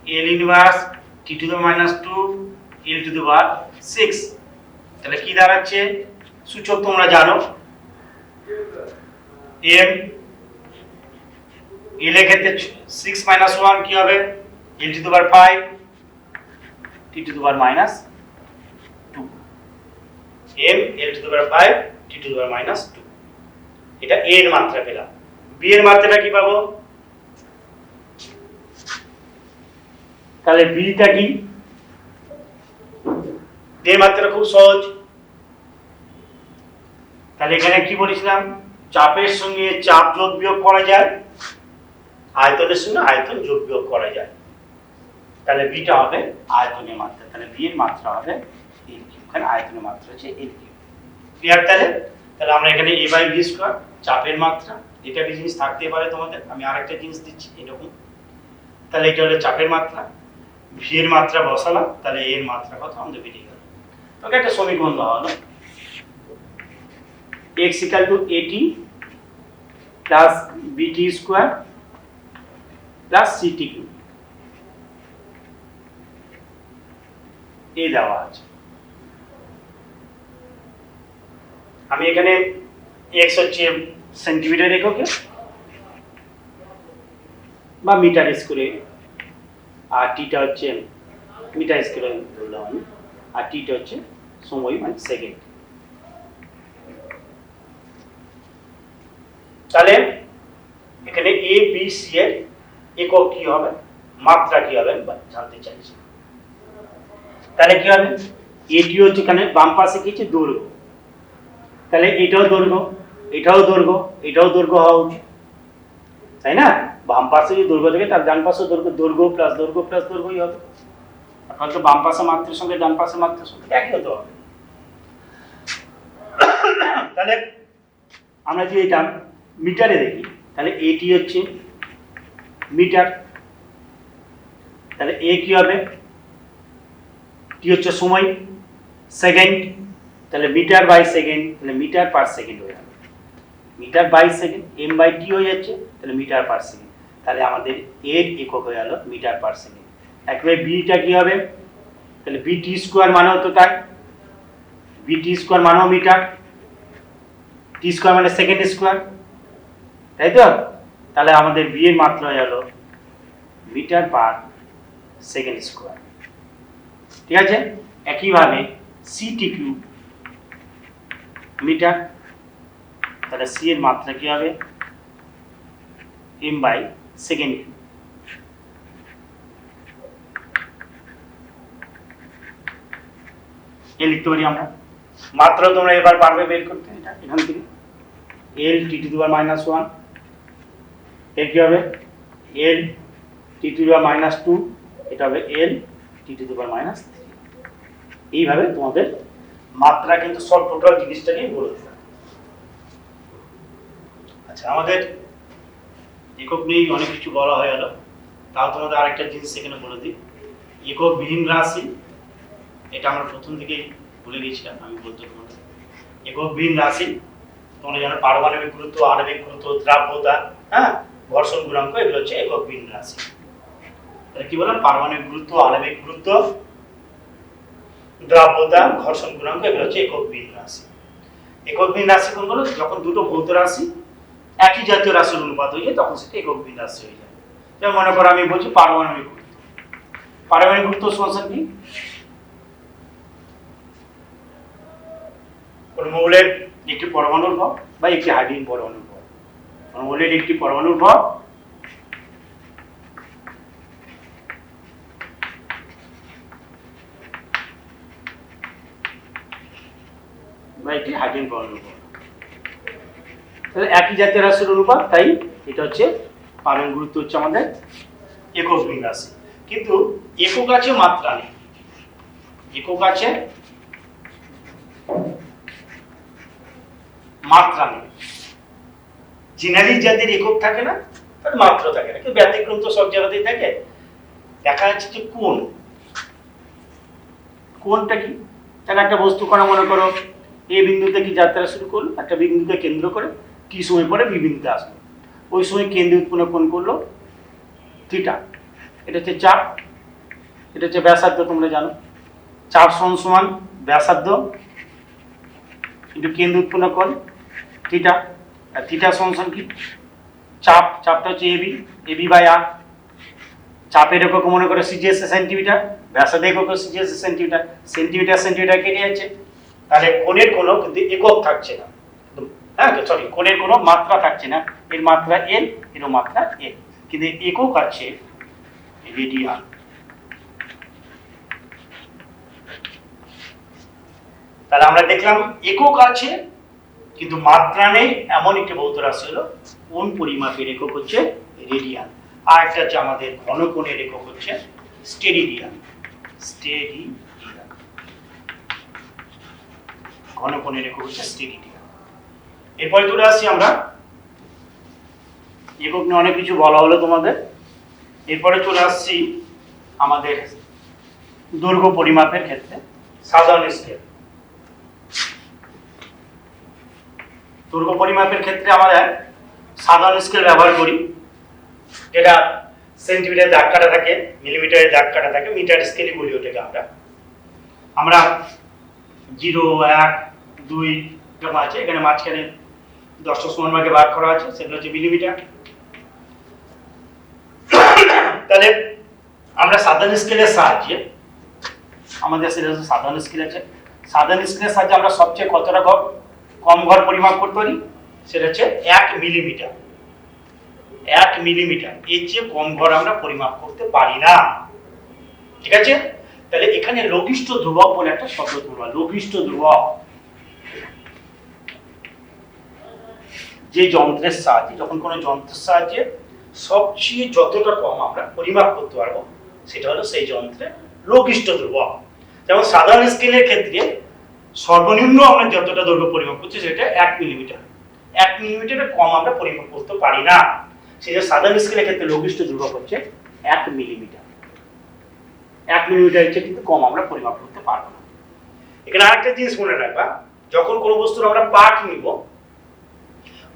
L inverse T to the power -2 L to the power 6। তাহলে কি দাঁড়াচ্ছে? সূচক তোমরা জানো, এম এল এর ক্ষেত্রে 6 - 1 কি হবে? L to the power 5 T to the power -2। M L to the power 5 T to the power -2। এটা এ এর মাত্রা পেলাম। বি এর মাত্রাটা কি পাবো? তাহলে বিটা কি? বি এর মাত্রা খুব সহজ। তাহলে এখানে কি বলেছিলাম? চাপের সঙ্গে চাপ যোগ বিয়োগ করা যায়, আয়তনের সঙ্গে আয়তন যোগ বিয়োগ করা যায়। তাহলে বিটা হবে আয়তনের মাত্রা। তাহলে বি এর মাত্রা হবে এল কিউব। এখানে আয়তনের মাত্রা হচ্ছে এল কিউব। ক্লিয়ার? তাহলে তাহলে আমরা এখানে এ বাই ভি স্কয়ার চাপের মাত্রা, এটা একটা জিনিস থাকতে পারে তোমাদের, আমি আরেকটা জিনিস দিচ্ছি এরকম। তাহলে এটা হলো চাপের মাত্রা, ভি এর মাত্রা বসালাম, তাহলে এর মাত্রা কত আমাদের বেরিয়ে গেল। তোকে একটা সমীকরণ দেওয়া হলো, x equal to at plus bt square plus ct cube, এই দেওয়া আছে। আমি এখানে x হচ্ছে সেন্টিমিটার এককে বা মিটার স্কয়ারে, আর টিটা হচ্ছে মিটার স্কয়ারে ধরলাম আমি, আর টিটা হচ্ছে সময় মানে সেকেন্ড। তাহলে এখানে এ বি সি এর একক কি হবে, মাত্রা কি হবে জানতে চাইছি। তাহলে কি হবে, এটি হচ্ছে এখানে বাম পাশে কি আছে দৈর্ঘ্য, তাহলে এটাও দৈর্ঘ্য, এটাও দৈর্ঘ্য, এটাও দৈর্ঘ্য হওয়া উচিত, তাই না? বাম পাশে যদি দৈর্ঘ্য থাকে তার ডান পাশে দৈর্ঘ্য, দৈর্ঘ্য প্লাস দৈর্ঘ্যই হবে। আপনার তো বাম পাশে মাত্রার সঙ্গে ডান পাশে মাত্রার সঙ্গে একই হতে হবে। তাহলে আমরা যদি এটা মিটারে দেখি, তাহলে এটি হচ্ছে মিটার, তাহলে এ কি হবে, টি হচ্ছে সময় সেকেন্ড, তাহলে মিটার বাই সেকেন্ড, তাহলে মিটার পার সেকেন্ড হয়ে যাবে, metre by second, M by T হয়ে যাচ্ছে, তাহলে মিটার পার সেকেন্ড। তাহলে আমাদের এর একক হয়ে গেল মিটার পার সেকেন্ড। একবারে বিটা কি হবে, তাহলে বিটি স্কোয়ার মানেও তো তাই, বিটি স্কোয়ার মানেও মিটার, টি স্কোয়ার মানে সেকেন্ড স্কোয়ার, তাই তো? তাহলে আমাদের বি এর মাত্রা হয়ে গেল মিটার পার সেকেন্ড স্কোয়ার। ঠিক আছে, একইভাবে সিটি কিউব মিটার, তাহলে সি এর মাত্রা কি হবে এম বাই সেকেন্ড। এ লিখতে পারি আমরা, মাত্র তোমরা এবার পারবে বের করতে এটা এখান থেকে, L T to the power minus one, এর কি হবে L T to the power minus two, এটা হবে L T to the power minus three. এইভাবে তোমাদের মাত্রা কিন্তু সব টোটাল জিনিসটাকেই বলে দেবে। আচ্ছা, আমাদের একক নিয়ে অনেক কিছু বলা হয়ে গেল, তাও তোমাদের আরেকটা জিনিস এখানে বলে দিই, একক বিহীন রাশি, এটা আমরা প্রথম থেকেই ভুলে গেছিলাম আমি বলতে, তোমাদের একক বিহীন রাশি তোমরা জানো পারমাণবিক গুরুত্ব, আণবিক গুরুত্ব, দ্রাব্যতা, হ্যাঁ, ঘর্ষণ গুণাঙ্ক, এগুলো হচ্ছে একক বিহীন রাশি। তাহলে কি বললাম, পারমাণবিক গুরুত্ব, আণবিক গুরুত্ব, দ্রাব্যতা, ঘর্ষণ গুণাঙ্ক, এগুলো হচ্ছে একক বিহীন রাশি। একক বিহীন রাশি কোনগুলো, যখন দুটো ভৌত রাশি একই জাতীয় রাশির অনুপাত হয়ে যায় তখন সেটা একক বিহীন রাশি হয়ে যায়। যেমন মনে করো আমি বলছি পারমাণবিক গুরুত্ব, পারমাণবিক গুরুত্ব সমান কি, কোন মৌলের একটি পরমাণুর ভর বা একটি হাইড্রোজেন পরমাণুর ভর, কোন মৌলের একটি পরমাণুর ভর বা একটি হাইড্রোজেন পরমাণুর ভর, তাহলে একই জাতীয় রাশির অনুপাত, তাই এটা হচ্ছে পারমাণবিক গুরুত্ব হচ্ছে আমাদের একক বিহীন রাশি। কিন্তু একক আছে মাত্রা নেই, একক আছে মাত্রা নেই। জেনারেলি যাদের একক থাকে না তার মাত্রা থাকে না, কিন্তু ব্যতিক্রম তো সব জায়গাতেই থাকে। দেখা যাচ্ছে যে কোণ, কোণটা কি, তাহলে একটা বস্তু কণা মনে করো এ বিন্দুতে কি যাত্রা শুরু করলো, একটা বিন্দুকে কেন্দ্র করে কি সময় পরে বি বিন্দুতে আসলো, ওই সময় কেন্দ্রে উৎপন্ন কোণ করলো থিটা, এটা হচ্ছে চাপ, এটা হচ্ছে ব্যাসার্ধ, তোমরা জানো চাপ সমান ব্যাসার্ধ কিন্তু কেন্দ্র উৎপন্ন কোণ থিটা, আর থিটা সমান কি চাপ, চাপটা হচ্ছে এবি, এবি বাই আর, চাপের একক মনে করে সিজিএস সেন্টিমিটার, ব্যাসার্ধের একক সিজিএস সেন্টিমিটার, সেন্টিমিটার সেন্টিমিটার কেটে যাচ্ছে, তাহলে কোণের কোনো কিন্তু একক থাকছে না, হ্যাঁ সরি কোণের কোনো মাত্রা থাকছে না, এর মাত্রা এল, এরও মাত্রা এল, কিন্তু একক আছে রেডিয়ান। তাহলে আমরা দেখলাম একক আছে কিন্তু মাত্রা নেই এমন একটি ভৌত রাশি হলো কোণ পরিমাপের একক হচ্ছে রেডিয়ান, আর একটা হচ্ছে আমাদের ঘনকোণের একক হচ্ছে স্টেরিডিয়ান, স্টেরিডিয়ান, ঘনকোণের একক হচ্ছে স্টেরিডিয়ান। এরপরে চলে আসছি আমরা, একক নিয়ে অনেক কিছু বলা হলো তোমাদের, এরপরে চলে আসছি আমাদের দৈর্ঘ্য পরিমাপের ক্ষেত্রে সাধারণ স্কেল। দৈর্ঘ্য পরিমাপের ক্ষেত্রে আমরা সাধারণ স্কেল ব্যবহার করি, যেটা সেন্টিমিটারে দাগ কাটা থাকে, মিলিমিটারে দাগ কাটা থাকে, মিটার স্কেলে বলি ওটাকে আমরা 0, 1, 2 এরকম আছে, এখানে মাঝখানে 10টা সমান ভাগে ভাগ করা আছে, সেগুলো হচ্ছে মিলিমিটার। তাহলে আমরা সাধারণ স্কেলের সাহায্যে, আমাদের সেটা সাধারণ স্কেল আছে, সাধারণ স্কেলের সাহায্যে আমরা সবচেয়ে কতটা কম ঘর পরিমাপ করতে পারি, সেটা হচ্ছে 1 মিলিমিটার। 1 মিলিমিটার, এর চেয়ে কম ঘর আমরা পরিমাপ করতে পারি না, ঠিক আছে? তাহলে এখানে লঘিষ্ঠ ধ্রুবক বলে একটা শব্দ তোমরা, লঘিষ্ঠ ধ্রুবক, যে যন্ত্রের সাহায্যে, যখন কোনো যন্ত্রের সাহায্যে সবচেয়ে যতটা কম আমরা পরিমাপ করতে পারবো সেটা হলো সেই যন্ত্রের লঘিষ্ঠ ধ্রুবক। যেমন সাধারণ স্কেলের ক্ষেত্রে সর্বনিম্ন আমরা যতটা দৈর্ঘ্য পরিমাপ করছি সেটা 1 মিলিমিটার, 1 মিলিমিটারের কম আমরা পরিমাপ করতে পারি না, সেই যে সাধারণ স্কেলের ক্ষেত্রে লঘিষ্ঠ ধ্রুবক হচ্ছে 1 মিলিমিটার। 1 মিলিমিটারের চেয়ে কিন্তু কম আমরা পরিমাপ করতে পারবো না। এখানে আরেকটা জিনিস মনে রাখবা, যখন কোনো বস্তুর আমরা পার্ট নিব,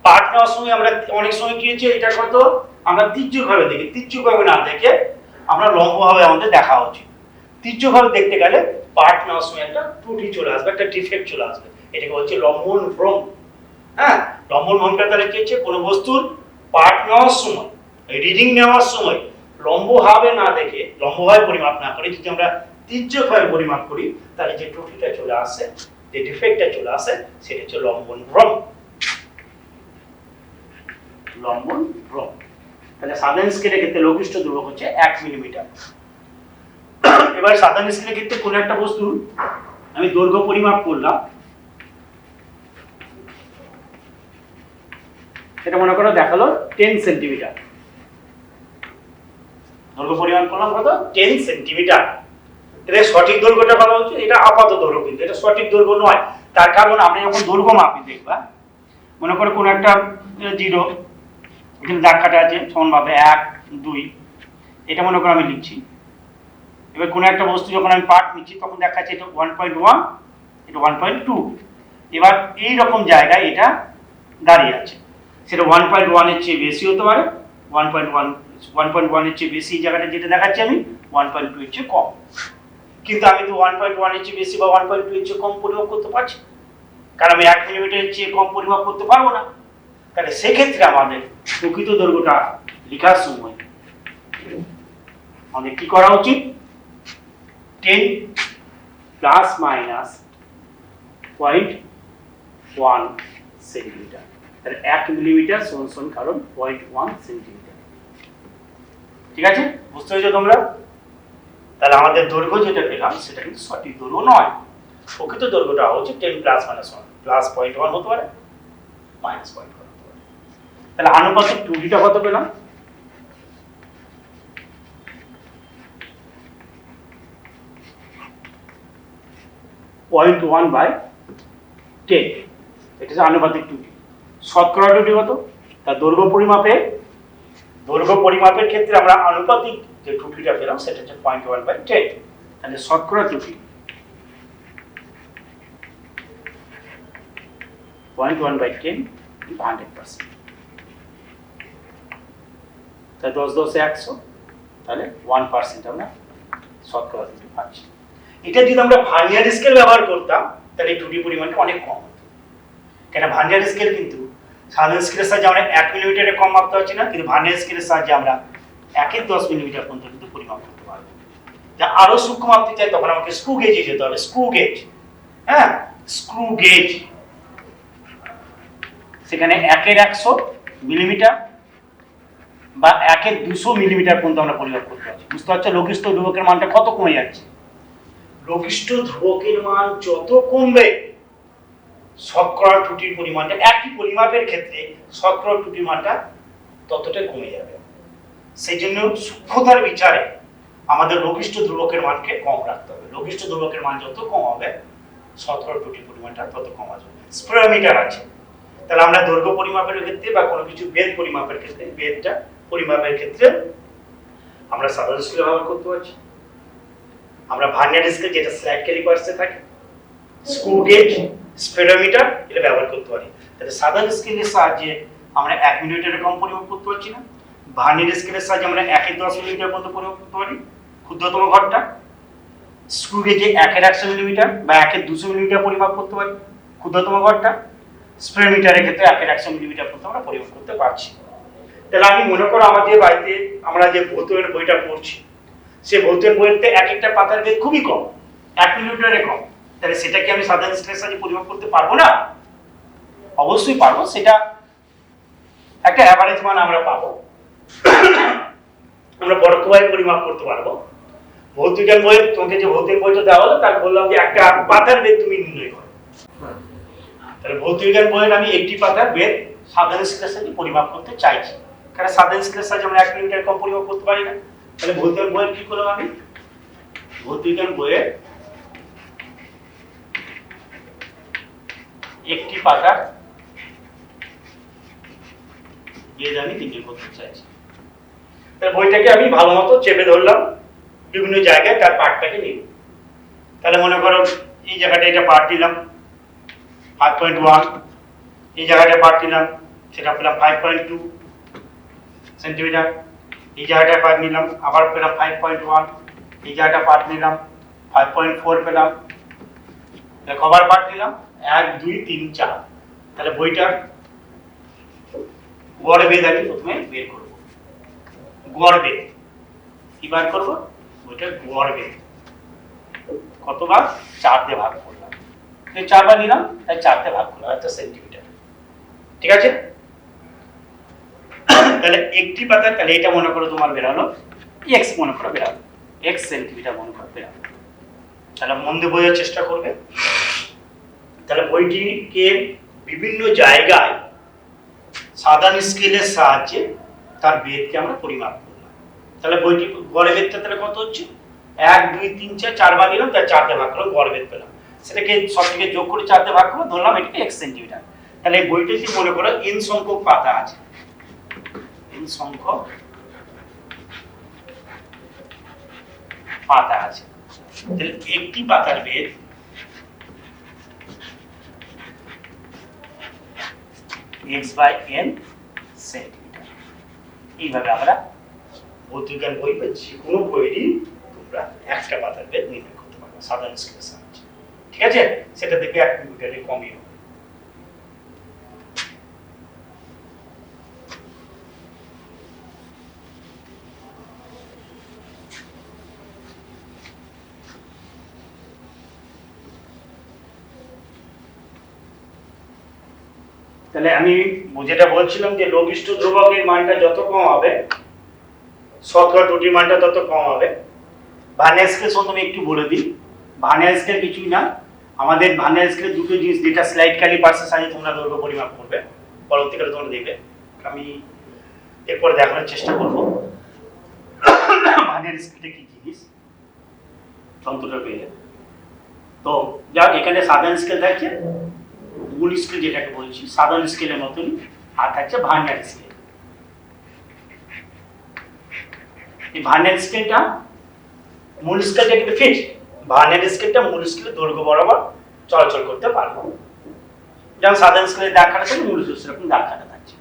পার্ট নেওয়ার সময় আমরা অনেক সময় কি হচ্ছে, এটা হয়তো আমরা তির্যকভাবে দেখি, তির্যকভাবে না দেখে আমরা লম্বভাবে আমাদের দেখা উচিত। তির্যকভাবে দেখতে গেলে পার্ট নেওয়ার সময় একটা ত্রুটি চলে আসবে, একটা ডিফেক্ট চলে আসবে, এটাকে হচ্ছে লম্বন ভ্রম। হ্যাঁ, লম্বন ভ্রমটা তাহলে কি হচ্ছে, কোনো বস্তুর পার্ট নেওয়ার সময়, রিডিং নেওয়ার সময় লম্বভাবে না দেখে, লম্বভাবে পরিমাপ না করে যদি আমরা তির্যকভাবে পরিমাপ করি, তাহলে যে ত্রুটিটা চলে আসে, যে ডিফেক্টটা চলে আসে, সেটা হচ্ছে লম্বন ভ্রম। লম্বন ভ্রম। তাহলে সাধারণ স্কেলের ক্ষেত্রে লঘিষ্ঠ ধ্রুবক হচ্ছে 1 মিলিমিটার। এবার সাধারণ স্কেলের ক্ষেত্রে কোন একটা বস্তু আমি দৈর্ঘ্য পরিমাপ করলাম, সেটা মনে করো দেখালো 10 সেন্টিমিটার। দৈর্ঘ্য পরিমাপ করলাম কত? 10 সেন্টিমিটার। এটা সঠিক দৈর্ঘ্যটা বলা হচ্ছে, এটা আপাত দৈর্ঘ্য, কিন্তু এটা সঠিক দৈর্ঘ্য নয়। তার কারণ আপনি যখন দৈর্ঘ্য মাপি দেখবা, মনে করো কোন একটা জিরো, এখানে দাগ কাটা আছে সমানভাবে 1 2, এটা মনে করো আমি লিখছি। এবার কোনো একটা বস্তু যখন আমি পার্ট নিচ্ছি, তখন দেখাচ্ছে এটা 1.1, এটা 1.2। এবার এই রকম জায়গায় এটা দাঁড়িয়ে আছে, সেটা 1.1 এর চেয়ে বেশি হতে পারে, 1.1 এর চেয়ে বেশি জায়গাটা যেটা দেখাচ্ছি আমি 1.2 এর চেয়ে কম। কিন্তু আমি তো 1.1 এর চেয়ে বেশি বা 1.2 এর চেয়ে কম পরিমাপ করতে পারছি, কারণ আমি 1 মিলিমিটারের চেয়ে কম পরিমাপ করতে পারবো না। তাহলে সেক্ষেত্রে আমাদের প্রকৃত দৈর্ঘ্যটা লেখার সময় আমাদের কি করা উচিত? 10 প্লাস মাইনাস 0.1 সেন্টিমিটার। তাহলে 1 মিলিমিটার সমান কারণ 0.1 সেন্টিমিটার। ঠিক আছে, বুঝতে পেরেছো তোমরা? তাহলে আমাদের দৈর্ঘ্য যেটা পেলাম সেটা কিন্তু সঠিক দৈর্ঘ্য নয়। প্রকৃত দৈর্ঘ্যটা হচ্ছে 10 প্লাস মাইনাস 1, প্লাস 0.1 হতে পারে, মাইনাস 0.1 হতে পারে। তাহলে আনুপাতিক ত্রুটিটা কত পেলাম? 0.1/10। এটা হচ্ছে আনুপাতিক ত্রুটি। শতকরা ত্রুটি কত? তার দৈর্ঘ্য পরিমাপের ক্ষেত্রে আমরা আনুপাতিক যে ত্রুটিটা পেলাম সেটা হচ্ছে 0.1/10। তাহলে শতকরা ত্রুটি 0.1/10 100%। তাহলে 10 10 100, তাহলে 1% আমরা শতকরা ত্রুটি পাচ্ছি। এটা যদি আমরা ভার্নিয়ার স্কেল ব্যবহার করতাম, তাহলে এই ত্রুটির পরিমাণটা অনেক কম হতো। কেন ভার্নিয়ার স্কেল কিন্তু সাধারণ স্কেলের সাহায্যে আমরা 1 মিলিমিটারের কম মাপতে পারছি না, কিন্তু ভার্নিয়ার স্কেলের সাহায্যে আমরা 1/10 মিলিমিটার পর্যন্ত কিন্তু পরিমাপ করতে পারবো। যা আরো সূক্ষ্ম মাপতে চাই তখন আমাকে স্ক্রু গেজে যেতে হবে, স্ক্রু গেজ। হ্যাঁ, স্ক্রু গেজ, সেখানে 1/100 মিলিমিটার বা 1/200 মিলিমিটার পর্যন্ত আমরা পরিমাপ করতে পারছি। বুঝতে পারছো লঘিষ্ঠ ধ্রুবকের মানটা কত কমে যাচ্ছে? লঘিষ্ঠ ধ্রুবকের মান যত কমবে, শতকরা ত্রুটির পরিমাণটা একই পরিমাপের ক্ষেত্রে শতকরা ত্রুটির মানটা ততটাই কমে যাবে। সেই জন্য সূক্ষ্মতার বিচারে আমাদের লঘিষ্ঠ ধ্রুবকের মানকে কম রাখতে হবে। লঘিষ্ঠ ধ্রুবকের মান যত কম হবে, শতকরা ত্রুটির পরিমাণটা তত কম আসবে। স্পিরোমিটার আছে, তাহলে আমরা দৈর্ঘ্য পরিমাপের ক্ষেত্রে বা কোনো কিছু বেদ পরিমাপের ক্ষেত্রে, বেদটা পরিমাপের ক্ষেত্রে আমরা সাধারণ স্কেল ব্যবহার করতে পারছি। আমরা ভার্নিয়ার স্কেল যেটা স্লাইড ক্যালিপার্সে থাকে, স্ক্রু গেজ, স্পিরোমিটার এটা ব্যবহার করতে পারি। তাহলে সাধারণ স্কেলের সাহায্যে আমরা 1 মিলিমিটারের কম পরিমাপ করতে পারছি না, ভার্নিয়ার স্কেলের সাহায্যে আমরা 1/10 মিলিমিটার পর্যন্ত পরিমাপ করতে পারি ক্ষুদ্রতম ঘরটা, স্ক্রু গেজে 1/100 মিলিমিটার বা 1/200 মিলিমিটার পরিমাপ করতে পারি ক্ষুদ্রতম ঘরটা, স্পিরোমিটারের ক্ষেত্রে 1/100 মিলিমিটার পর্যন্ত আমরা পরিমাপ করতে পারছি। তাহলে আমি মনে করো আমাদের বাড়িতে আমরা যে ভৌতের বইটা পড়ছি, সেই ভৌতের বইতে এক একটা পাতার বেগ খুবই কম, 1 মিলিমিটারের কম। তাহলে সেটা কি আমি সাধারণ স্কেলের সাহায্যে পরিমাপ করতে পারবো না? অবশ্যই পারবো, সেটা একটা অ্যাভারেজ মান আমরা পাবো। আমরা পরোক্ষভাবে পরিমাপ করতে পারবো। ভৌতবিজ্ঞান বইয়ে তোমাকে যে ভৌতিক বইটা দেওয়া হলো তার বললাম যে একটা পাতার বেগ তুমি নির্ণয় করো। তাহলে ভৌতবিজ্ঞান বইয়ের আমি একটি পাতার বেগ সাধারণ স্কেলের সাহায্যে পরিমাপ করতে চাইছি, কারণ সাধারণ স্কেলের সাহায্যে আমরা 1 মিলিমিটার কম পরিমাপ করতে পারি না। তাহলে ভৌতবিজ্ঞান বইয়ের কি করলাম আমি? ভৌতবিজ্ঞান বইয়ের একটি পাতার বেগ আমি নির্ণয় করতে চাইছি। তাহলে বইটাকে আমি ভালো মতো চেপে ধরলাম, বিভিন্ন জায়গায় তার পার্টটাকে নিব। তাহলে মনে করো এই জায়গাটা এটা পার্ট নিলাম 5.1, এই জায়গাটা পার্ট নিলাম সেটা পেলাম 5.2 সেন্টিমিটার, এই জায়গাটা পার্ট নিলাম আবার পেলাম 5.1, এই জায়গাটা পার্ট নিলাম 5.4 পেলাম। তাহলে কবার পার্ট নিলাম 1 2 3 4। তাহলে বইটার গড় বেদ আমি প্রথমে বের করব। গড় বেদ কি বার করব? বইটার গড় বেদ কতবার 4 দিয়ে ভাগ করলাম, এই 4 বার নিলাম তাই 4 দিয়ে ভাগ করলাম, এটা সেন্টিমিটার। ঠিক আছে, তাহলে একটি পাতা, তাহলে এটা মনে করো তোমার বেরালো x, মনে করো বেরালো x সেন্টিমিটার মনে করো বেরালো। তাহলে মন দিয়ে বোঝার চেষ্টা করবে। তাহলে বইটিকে বিভিন্ন জায়গায় সাধারণ স্কেলের সাহায্যে তার বেদকে আমরা পরিমাপ করলাম। তাহলে বইটি গড়ে বেদটা তাহলে কত হচ্ছে 1 2 3 4, 4 বার নিলাম তাই 4 দিয়ে ভাগ করলাম, গড় বেদ পেলাম। সেটাকে সবটিকে যোগ করে 4 দিয়ে ভাগ করে ধরলাম এটাকে x সেন্টিমিটার। তাহলে এই বইটাতে মনে করো n সংখ্যক পাতা আছে, n সংখ্যক পাতা আছে। তাহলে একটি পাতার বেদ x/n সেন্টিমিটার। এইভাবে আমরা ভৌতবিজ্ঞান বই বা যে কোনো বইয়েরই তোমরা একটা পাতার বেদ নির্ণয় করতে পারবে সাধারণ স্কেলের সাহায্যে। ঠিক আছে, সেটা দেখবে 1 মিলিমিটারে কমই হবে। তাহলে আমি যেটা বলছিলাম যে লঘিষ্ঠ ধ্রুবকের মানটা যত কম হবে শতকরা ত্রুটির মানটা তত কম হবে। ভার্নিয়ার স্কেল সম্বন্ধে একটু বলে দিই। ভার্নিয়ার স্কেল কিছুই না, আমাদের ভার্নিয়ার স্কেলে দুটো জিনিস, যেটা স্লাইড ক্যালিপার্সের সাহায্যে তোমরা দৈর্ঘ্য পরিমাপ করবে, পরবর্তীকালে তোমরা দেখবে, আমি এরপর দেখানোর চেষ্টা করব ভার্নিয়ার স্কেলটা কি জিনিস যন্ত্রটা পেলে। তো যাক, এখানে সাধারণ স্কেল থাকছে, মূল স্কেল যেটাকে বলছি সাধারণ স্কেলের মতনই, আর থাকছে ভার্নিয়ার স্কেল। এই ভার্নিয়ার স্কেলটা মূল স্কেলটা কিন্তু ফিক্সড, ভার্নিয়ার স্কেলটা মূল স্কেলের দৈর্ঘ্য বরাবর চলাচল করতে পারবে। যেমন সাধারণ স্কেলের দাগ কাটা থাকে, মূল স্কেলের সেরকম দাগ কাটা থাকছে।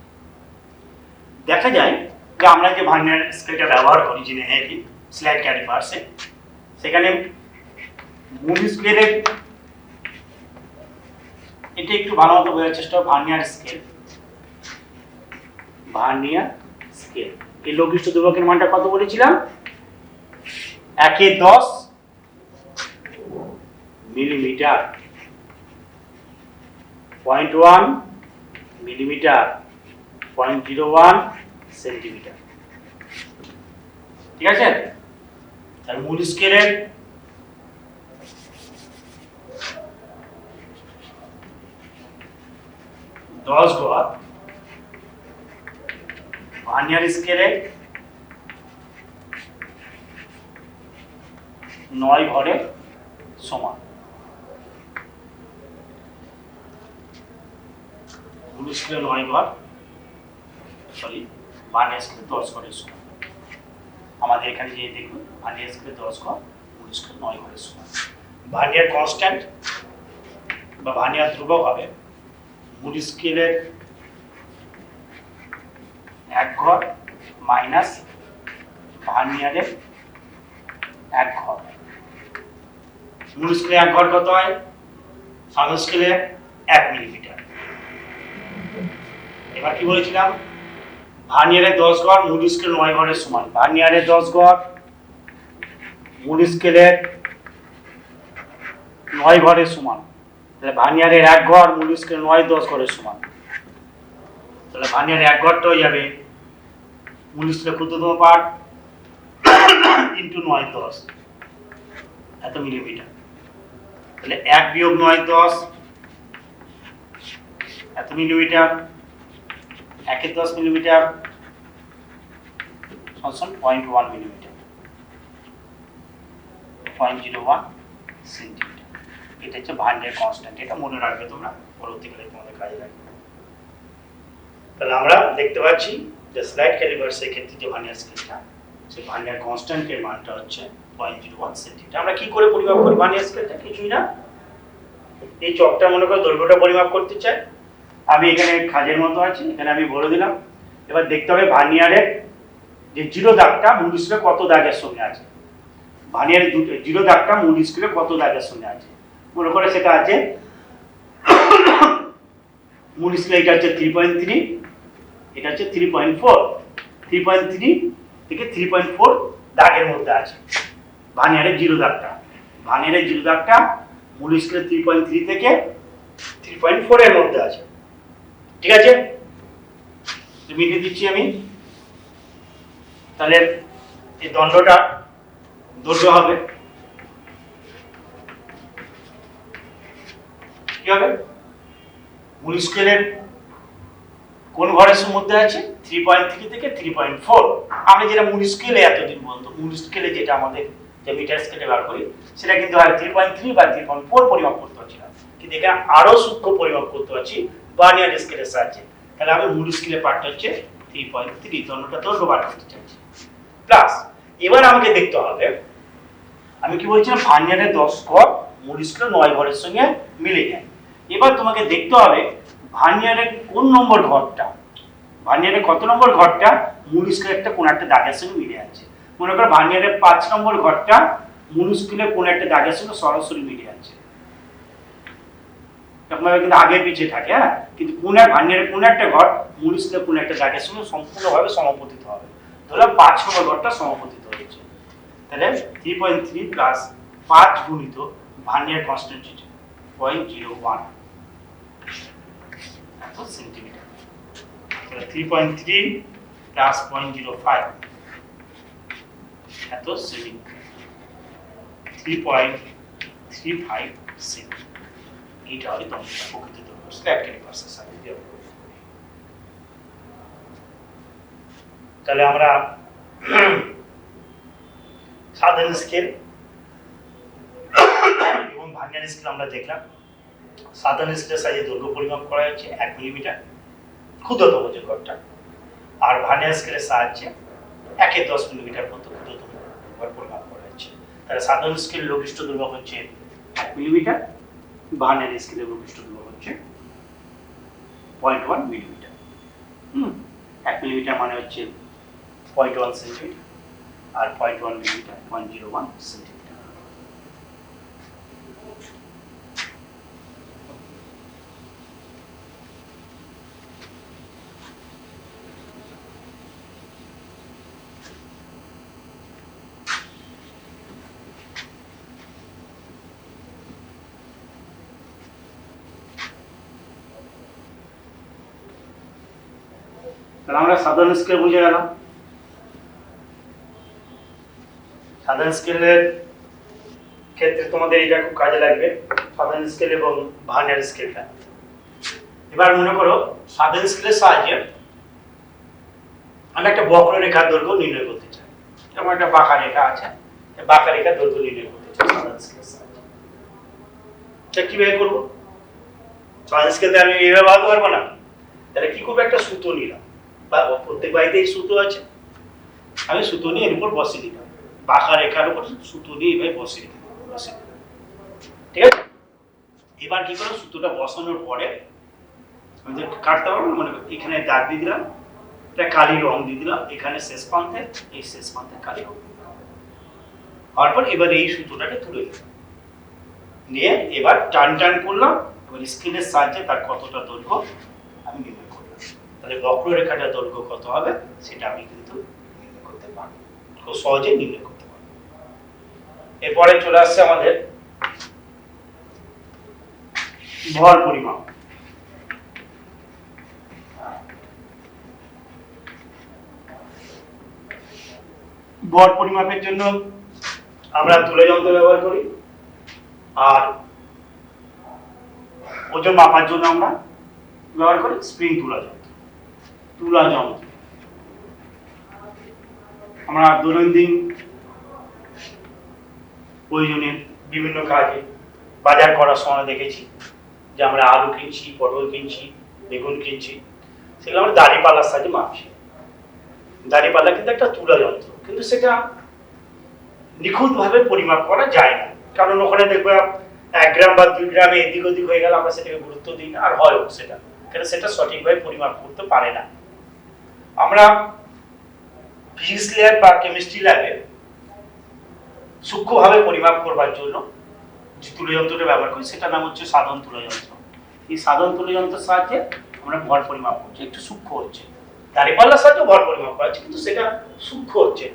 দেখা যায় যে আমরা যে ভার্নিয়ার স্কেলটা ব্যবহার করি জেনারেলি স্লাইড ক্যালিপার্সে, সেখানে মূল স্কেলের, এটা একটু ভালো মতো বোঝার চেষ্টা করো। ভার্নিয়ার স্কেল, ভার্নিয়ার স্কেল এই লঘিষ্ঠ ধ্রুবকের মানটা কত বলেছিলাম 1/10 মিলিমিটার, 0.1 মিলিমিটার, 0.01 সেন্টিমিটার। ঠিক আছে, তার মূল স্কেলের দশ ঘর, ভার্নিয়ার স্কেলে 9 ঘরের সমান। মূল স্কেলে 9 ঘর, সরি ভার্নিয়ার স্কেলে 10 ঘরের সমান। আমাদের এখানে যে দেখুন ভার্নিয়ার স্কেলে 10 ঘর, মূল স্কেলে 9 ঘরের সমান। ভার্নিয়ার কনস্ট্যান্ট বা ভার্নিয়ার ধ্রুবক হবে মূল স্কেলের 1 ঘর মাইনাস ভার্নিয়ারের 1 ঘর। মূল স্কেলে 1 ঘর কত হয়? সাধারণ স্কেলে 1 মিলিমিটার। এবার কি বলেছিলাম? ভার্নিয়ারের 10 ঘর মূল স্কেলে 9 ঘরের সমান। ভার্নিয়ারের 10 ঘর মূল স্কেলের 9 ঘরের সমান। তাহলে ভার্নিয়ারের 1 ঘর মূল স্কেলে 9 10 ঘরের সমান। তাহলে ভার্নিয়ারের 1 ঘরটা হয়ে যাবে মূল স্কেলের ক্ষুদ্রতম পার্ট ইন্টু 9 10 এত মিলিমিটার। তাহলে 1 বিয়োগ 9 10 এত মিলিমিটার, 1 10 মিলিমিটার সমান 0.1 মিলিমিটার, 0.01 সেন্টিমিটার। এটা হচ্ছে ভার্নিয়ার কনস্ট্যান্ট। এটা মনে রাখবে তোমরা, পরবর্তীকালে তোমাদের কাজে লাগবে। তাহলে আমরা দেখতে পাচ্ছি যে স্লাইড ক্যালিপার্সের ক্ষেত্রে যে ভার্নিয়ার স্কেলটা, সেই ভার্নিয়ার কনস্ট্যান্টের মানটা হচ্ছে 0.01 সেন্টিমিটার। আমরা কি করে পরিমাপ করি ভার্নিয়ার স্কেলটা? কিছুই না, এই চকটা মনে করো দৈর্ঘ্যটা পরিমাপ করতে চাই, আমি এখানে খাজের মতো আছে, এখানে আমি বলে দিলাম। এবার দেখতে হবে ভার্নিয়ারের যে জিরো দাগটা মূল স্কেলে কত দাগের সঙ্গে আছে, ভার্নিয়ারের জিরো দাগটা মূল স্কেলে কত দাগের সঙ্গে আছে। মনে করে সেটা আছে মূল স্কেলে এটা হচ্ছে 3.3, এটা হচ্ছে 3.4, 3.3 থেকে 3.4 দাগের মধ্যে আছে ভার্নিয়ারের জিরো দাগটা। ভার্নিয়ারের জিরো দাগটা মূল স্কেলে 3.3 থেকে 3.4 এর মধ্যে আছে। ঠিক আছে, মিটিয়ে দিচ্ছি আমি। তাহলে এই দণ্ডটা দৈর্ঘ্য হবে কি হবে, মূল স্কেলের কোন ঘরের মধ্যে আছে 3.3 থেকে 3.4। আমরা যেটা মূল স্কেলে এতদিন বলতো, মূল স্কেলে যেটা আমাদের যে মিটার স্কেলে ব্যবহার করি সেটা কিন্তু হয় 3.3 বা 3.4 পরিমাপ করতে পারছি না, কিন্তু এখানে আরো সূক্ষ্ম পরিমাপ করতে পারছি ভার্নিয়ার স্কেলের সাহায্যে। তাহলে আমি মূল স্কেলের পার্টটা হচ্ছে 3.3, দণ্ডটা দৈর্ঘ্য বার করতে চাইছি। প্লাস এবার আমাকে দেখতে হবে, আমি কি বলছিলাম ভার্নিয়ারের 10 ঘর মূল স্কেলের 9 ঘরের সঙ্গে মিলে যায়। এবার তোমাকে দেখতে হবে ভার্নিয়ারের কোন নম্বর ঘরটা, ভার্নিয়ারের কত নম্বর ঘরটা মূল স্কেলের কোন একটা দাগের সঙ্গে মিলে আছে। মনে করো ভার্নিয়ারের 5 নম্বর ঘরটা মূল স্কেলের কোন একটা দাগের সঙ্গে সরাসরি মিলে আছে। আপনারা কিন্তু আগে পিছিয়ে থাকে, হ্যাঁ, কিন্তু কোন এক ভার্নিয়ারের কোন একটা ঘর মূল স্কেলের কোন একটা দাগের সঙ্গে সম্পূর্ণভাবে সমাপতিত হবে। ধরলাম 5 নম্বর ঘরটা সমাপতিত হয়েছে, তাহলে 3.3 প্লাস 5 গুণিত ভার্নিয়ার কনস্ট্যান্ট 0.01 এত সেন্টিমিটার। তাহলে 3.3 প্লাস 0.05 এত সেন্টিমিটার, 3.35 সেন্টিমিটার। এইটা হলো দণ্ডটা প্রকৃত দৈর্ঘ্য স্ল্যাব ক্যালিপার্সের সাহায্যে দেওয়া। তাহলে আমরা সাধারণ স্কেল এবং ভার্নিয়ার স্কেল আমরা দেখলাম। সাধারণ স্কেলের সাহায্যে দৈর্ঘ্য পরিমাপ করা হচ্ছে 1 মিলিমিটার, ক্ষুদ্রতম যে ঘরটা, আর ভার্নিয়ার স্কেলের সাহায্যে 1/10 মিলিমিটার পর্যন্ত ক্ষুদ্রতম ঘর পরিমাপ করা হচ্ছে। তাহলে সাধারণ স্কেল লঘিষ্ঠ দৈর্ঘ্য হচ্ছে 1 মিলিমিটার, ভার্নিয়ার স্কেলের লঘিষ্ঠ দৈর্ঘ্য হচ্ছে 0.1 মিলিমিটার। 1 মিলিমিটার মানে হচ্ছে 0.1 সেন্টিমিটার, আর 0.1 মিলিমিটার 0.01 সেন্টিমিটার। তাহলে আমরা সাধারণ স্কেল বুঝে গেলাম। সাধারণ স্কেলের ক্ষেত্রে তোমাদের এটা খুব কাজে লাগবে, সাধারণ স্কেল এবং ভার্নিয়ার স্কেলটা। এবার মনে করো সাধারণ স্কেলের সাহায্যে আমরা একটা বক্ররেখার দৈর্ঘ্য নির্ণয় করতে চাই। যেমন একটা বাঁকা রেখা আছে, বাঁকা রেখার দৈর্ঘ্য নির্ণয় করতে চাই সাধারণ স্কেলের সাহায্যে। এটা কিভাবে করবো? সাধারণ স্কেলে আমি এইভাবে বাঁধতে পারবো না। তাহলে কি করবো, একটা সুতো নিলাম, বা প্রত্যেক বাড়িতে এই সুতো আছে, আমি সুতো নিয়ে এর উপর বসিয়ে দিলাম, বাঁকা রেখার উপর সুতো নিয়ে এভাবে বসিয়ে দিলাম। ঠিক আছে, এবার কি করবো, সুতোটা বসানোর পরে আমি কাটতে পারবো, মনে করি এখানে দাগ দিয়ে দিলাম, একটা কালি রং দিয়ে দিলাম, এখানে শেষ প্রান্তে, এই শেষ প্রান্তে কালি রং হওয়ার পর এবার এই সুতোটাকে তুলে দিলাম, নিয়ে এবার টান টান করলাম, এবার স্কেলের সাহায্যে তার কতটা দৈর্ঘ্য আমি নির্ণয় করলাম। তাহলে বক্ররেখাটার দৈর্ঘ্য কত হবে সেটা আমি কিন্তু নির্ণয় করতে পারবো, খুব সহজে নির্ণয় করতে পারবো। এরপরে চলে আসছে আমাদের ভর পরিমাপ। ভর পরিমাপের জন্য আমরা তুলা যন্ত্র ব্যবহার করি, আর ওজন মাপার জন্য আমরা ব্যবহার করি স্প্রিং তুলা যন্ত্র। তুলা যন্ত্র আমরা দৈনন্দিন প্রয়োজনে বিভিন্ন কাজে বাজার করার সময় দেখেছি যে আমরা আলু কিনছি, পটল কিনছি, বেগুন কিনছি, সেগুলো আমরা দাঁড়িপাল্লার সাহায্যে মাপছি। দাঁড়িপাল্লা কিন্তু একটা তুলা যন্ত্র, কিন্তু সেটা নিখুঁতভাবে পরিমাপ করা যায় না, কারণ ওখানে দেখবে 1 গ্রাম বা 2 গ্রামে এদিক ওদিক হয়ে গেল আমরা সেটাকে গুরুত্ব দিই না, আর হয় সেটা, কারণ সেটা সঠিকভাবে পরিমাপ করতে পারে না। আমরা ফিজিক্স ল্যাব বা কেমিস্ট্রি ল্যাবে সূক্ষ্মভাবে পরিমাপ করবার জন্য যে তুলযন্ত্রটা ব্যবহার করি সেটার নাম হচ্ছে সাধারণ তুলযন্ত্র। এই সাধারণ তুলযন্ত্রের সাহায্যে আমরা ভর পরিমাপ করছি, একটু সূক্ষ্ম হচ্ছে। দাঁড়িপাল্লার সাহায্যে ভর পরিমাপ করা হচ্ছে, কিন্তু সেটা সূক্ষ্ম হচ্ছে,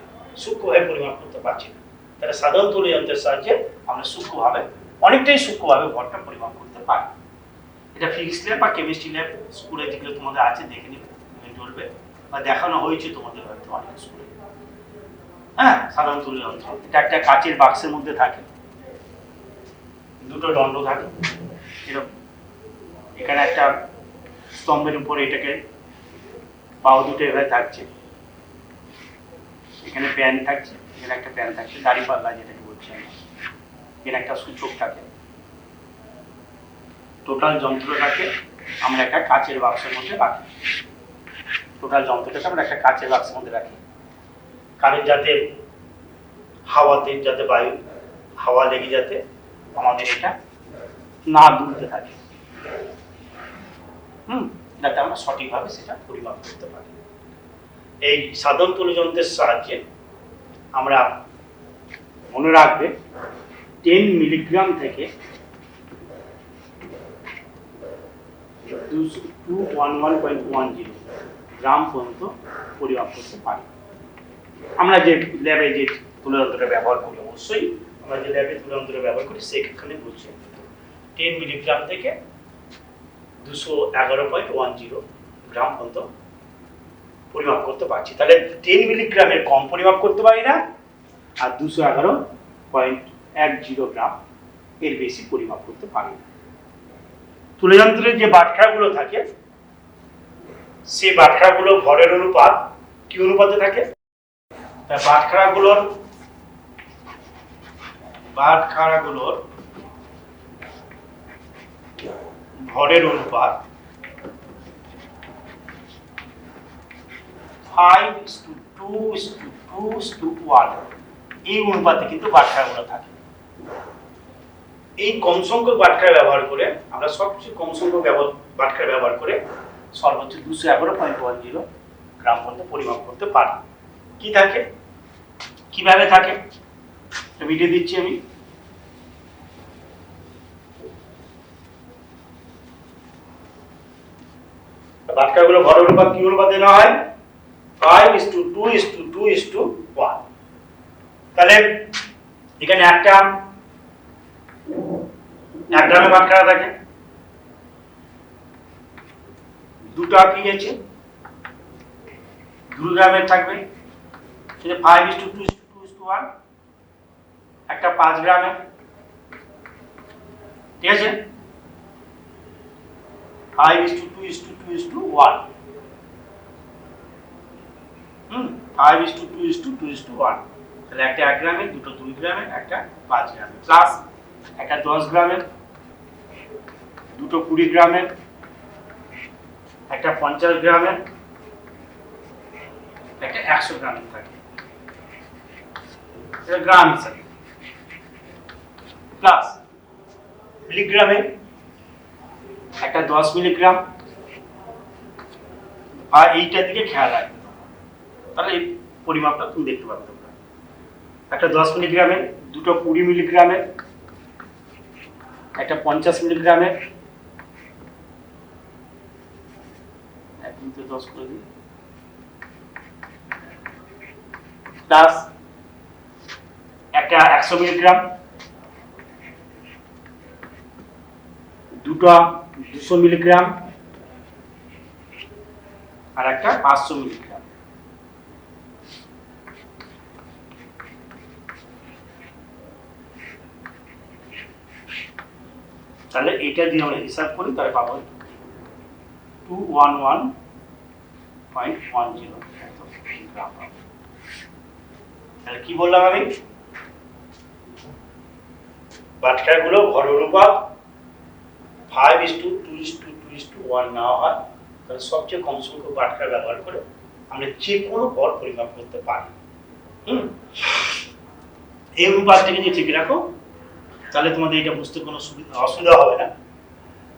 সূক্ষ্মভাবে পরিমাপ করতে পারছি না। তাহলে সাধারণ তুলযন্ত্রের সাহায্যে আমরা সূক্ষ্মভাবে, অনেকটাই সূক্ষ্মভাবে ভরটা পরিমাপ করতে পারি। এটা ফিজিক্স ল্যাব বা কেমিস্ট্রি ল্যাব স্কুলে যেগুলো তোমাদের আছে দেখে নিবে, চলবে, বা দেখানো হয়েছে তোমাদের হয়তো অনেক স্কুলে। হ্যাঁ, সাধারণ তুলযন্ত্র এটা একটা কাচের বাক্সের মধ্যে থাকে, দুটো দণ্ড থাকে এরকম। এখানে একটা স্তম্ভের উপরে এটাকে বাহু দুটো এভাবে থাকছে, এখানে প্যান থাকছে, এখানে একটা প্যান থাকছে, দাঁড়িপাল্লা যেটাকে বলছি আমরা, এখানে একটা সূচক থাকে। টোটাল যন্ত্রটাকে আমরা একটা কাচের বাক্সের মধ্যে রাখি, টোটাল যন্ত্রটাকে আমরা একটা কাচের বাক্সের মধ্যে রাখি, কারণ যাতে হাওয়াতে, যাতে বায়ু হাওয়া লেগে যাতে আমাদের এটা না দুলতে থাকে, যাতে আমরা সঠিকভাবে সেটা পরিমাপ করতে পারি। এই সাধারণ তুলযন্ত্রের সাহায্যে আমরা মনে রাখবে 10 মিলিগ্রাম থেকে 211.10 গ্রাম পর্যন্ত পরিমাপ করতে পারি। আমরা যে ল্যাবে যে তুলযন্ত্রটা ব্যবহার করি, অবশ্যই আমরা যে ল্যাবে তুলযন্ত্র ব্যবহার করি সেখানে বলছি 10 মিলিগ্রাম থেকে 211.10 গ্রাম পর্যন্ত পরিমাপ করতে পারছি। তাহলে 10 মিলিগ্রামের কম পরিমাপ করতে পারি না, আর 211.10 গ্রাম এর বেশি পরিমাপ করতে পারি না। তুলযন্ত্রের যে বাটখারাগুলো থাকে সেই বাটখারাগুলো ভরের অনুপাত কি অনুপাতে থাকে? বাটখারাগুলোর ভরের অনুপাত 5:2:2:1 এই অনুপাতে কিন্তু বাটখারাগুলো থাকে। এই কম সংখ্যক বাটখারা ব্যবহার করে আমরা সবচেয়ে কম সংখ্যক বাটখারা ব্যবহার করে সর্বোচ্চ 211.10 গ্রাম পর্যন্ত পরিমাপ করতে পারি। কি থাকে, কিভাবে থাকে ভিডিও দিচ্ছি আমি। বাটখারাগুলো ভরের অনুপাত কি অনুপাতে নেওয়া হয়? 5:2:2:1। তাহলে এখানে একটা 1 গ্রামের বাটখারা থাকে, দুটো কি গেছে 2 গ্রামের থাকবে, সেটা 5:2:2:1। একটা 5 গ্রামের, ঠিক আছে, 5:2:2:1। 5:2:2:1। তাহলে একটা 1 গ্রামের, দুটো 2 গ্রামের, একটা 5 গ্রামের, প্লাস একটা 10 গ্রামের, দুটো 20 গ্রামের, একটা 50 গ্রামের, একটা 100 গ্রামের থাকে, এটা গ্রাম হিসাবে, প্লাস মিলিগ্রামে একটা 10 মিলিগ্রাম। আর এইটার দিকে খেয়াল রাখবে, তাহলে এই পরিমাপটা তুমি দেখতে পাবে তোমরা। একটা 10 মিলিগ্রামের, দুটো 20 মিলিগ্রামের, একটা 50 মিলিগ্রামের, 10 করে দিই, প্লাস একটা 100 মিলিগ্রাম, দুটো 200 মিলিগ্রাম, আর একটা 500 মিলিগ্রাম। তাহলে এটা দিয়ে আমরা হিসাব করি, তাহলে পাবো 211.10 গ্রাম পাবো। তাহলে কি বললাম আমি? বাটখারাগুলো ভরের অনুপাত 5:2:2:1 নেওয়া হয়। তাহলে সবচেয়ে কম সংখ্যক বাটখারা ব্যবহার করে আমরা যে কোনো ভর পরিমাপ করতে পারি। এই অনুপাতটাকে যদি ঠিক রাখো তাহলে তোমাদের এটা বুঝতে কোনো অসুবিধা হবে না।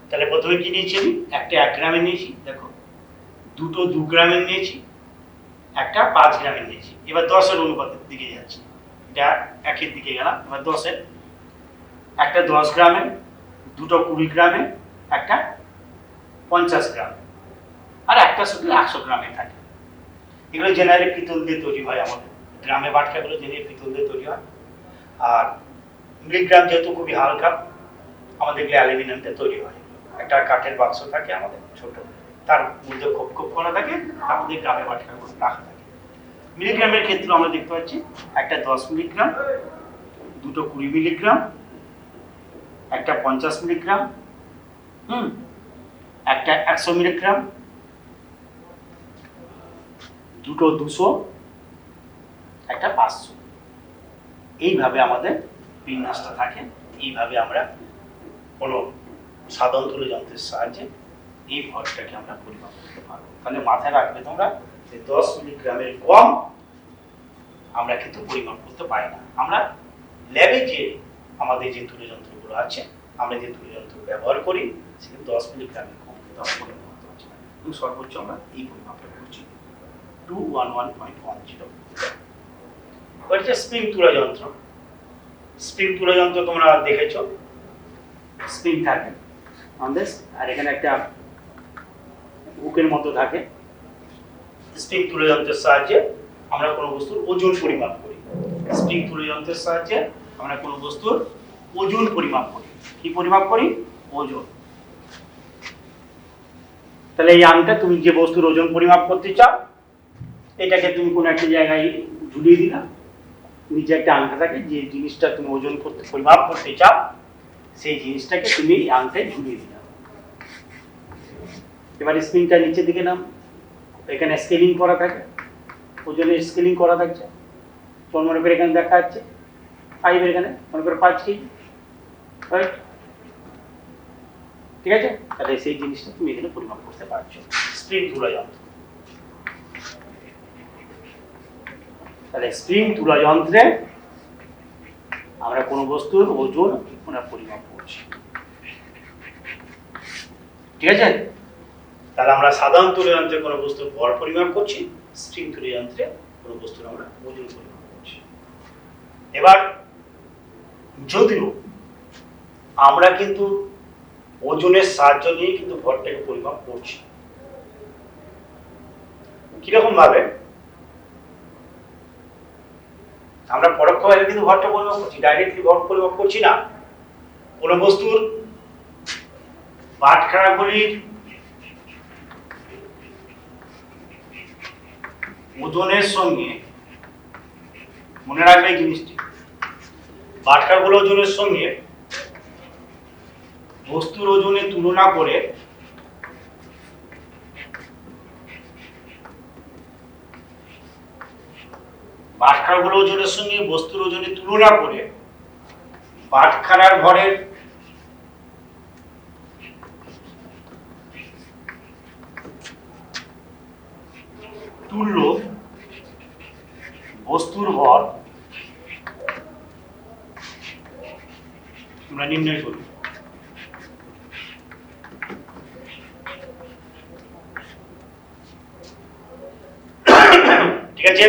তাহলে প্রথমে কি নিয়েছি আমি, একটা 1 গ্রামের নিয়েছি, দেখো দুটো 2 গ্রামের নিয়েছি, একটা 5 গ্রামের নিয়েছি। এবার 10-এর অনুপাতের দিকে যাচ্ছি, এটা 1-এর দিকে গেলাম। এবার 10-এর, একটা 10 গ্রামের, দুটো 20 গ্রামের, একটা 50 গ্রাম, আর একটা শুধু 100 গ্রামে থাকে। এগুলো জেনারেলি পিতল দিয়ে তৈরি হয়, আমাদের গ্রামে বাটখাগুলো জেনারেলি পিতল দিয়ে তৈরি হয়। আর মিলিগ্রাম যেহেতু খুবই হালকা, আমাদের এগুলো অ্যালুমিনিয়াম দিয়ে তৈরি হয়। একটা কাঠের বাক্স থাকে আমাদের ছোট, তার মধ্যে খোপ খোপ করা থাকে, তার মধ্যে গ্রামে বাটখাগুলো রাখা থাকে। মিলিগ্রামের ক্ষেত্রে আমরা দেখতে পাচ্ছি একটা 10 মিলিগ্রাম, দুটো 20 মিলিগ্রাম, একটা 50 মিলিগ্রাম, একটা 100 মিলিগ্রাম, দুটো 200, একটা 500। এইভাবে আমাদের বিন্যাসটা থাকে। এইভাবে আমরা কোনো সাধারণ তুল্য যন্ত্রের সাহায্যে এই ভরটাকে আমরা পরিমাপ করতে পারবো। তাহলে মাথায় রাখবে তোমরা যে 10 মিলিগ্রামের কম আমরা কিন্তু পরিমাপ করতে পারি না। আমরা ল্যাবে যে আমাদের যে তুল্য যন্ত্রগুলো আছে, আমরা যে তুল্য যন্ত্র ব্যবহার করি, সেখানে 10 মিলিগ্রামের কম কিন্তু আমরা পরিমাপ করতে পারছি না। এবং সর্বোচ্চ আমরা এই পরিমাপটা করছি 211.10। এবার হচ্ছে স্প্রিং তুলা যন্ত্র। স্প্রিং তুলা যন্ত্র তোমরা দেখেছো, স্প্রিং থাকে আমাদের, আর এখানে একটা হুকের মতো থাকে। স্প্রিং তুলা যন্ত্রের সাহায্যে আমরা কোনো বস্তুর ওজন পরিমাপ করি। স্প্রিং তুলা যন্ত্রের সাহায্যে আমরা কোনো বস্তুর ওজন পরিমাপ করি। কি পরিমাপ করি? ওজন। তাহলে এই আংটা, তুমি যে বস্তুর ওজন পরিমাপ করতে চাও, এটাকে তুমি কোনো একটা জায়গায় ঝুলিয়ে দিলা, নিচে একটা আংটা থাকে, যে জিনিসটা তুমি ওজন করতে পরিমাপ করতে চাও, সেই জিনিসটাকে তুমি এই আংটায় ঝুলিয়ে দিলা। এবার স্প্রিংটা নিচের দিকে নাম, এখানে স্কেলিং করা থাকে, ওজনের স্কেলিং করা থাকছে। মনে করে এখানে দেখা যাচ্ছে 5, এখানে মনে করে 5 কেজি, রাইট? ঠিক আছে, তাহলে সেই জিনিসটা তুমি এখানে পরিমাপ করতে পারছো, স্প্রিং তুলা যন্ত্র। তাহলে স্প্রিং তুলা যন্ত্রে আমরা কোনো বস্তুর ওজন আমরা পরিমাপ করছি। ঠিক আছে, তাহলে আমরা সাধারণ তুলা যন্ত্রে কোনো বস্তুর ভর পরিমাপ করছি, স্প্রিং তুলা যন্ত্রে কোনো বস্তুর আমরা ওজন পরিমাপ করছি। এবার যদিও আমরা কিন্তু ওজনের সাহায্য নিয়ে কিন্তু ভরটাকে পরিমাপ করছি। কিরকম ভাবে? আমরা পরোক্ষভাবে কিন্তু ভরটা পরিমাপ করছি, ডাইরেক্টলি ভর পরিমাপ করছি না। কোনো বস্তুর বাটখারাগুলির ওজনের সঙ্গে, মনে রাখবে এই জিনিসটি, বাটখারাগুলোর ওজনের সঙ্গে বস্তুর ওজনের তুলনা করে বাটখারাগুলোর ওজনের সঙ্গে বস্তুর ওজনের তুলনা করে বাটখারার ভরের তুল্য বস্তুর ভর আমরা নির্ণয় করি। ঠিক আছে,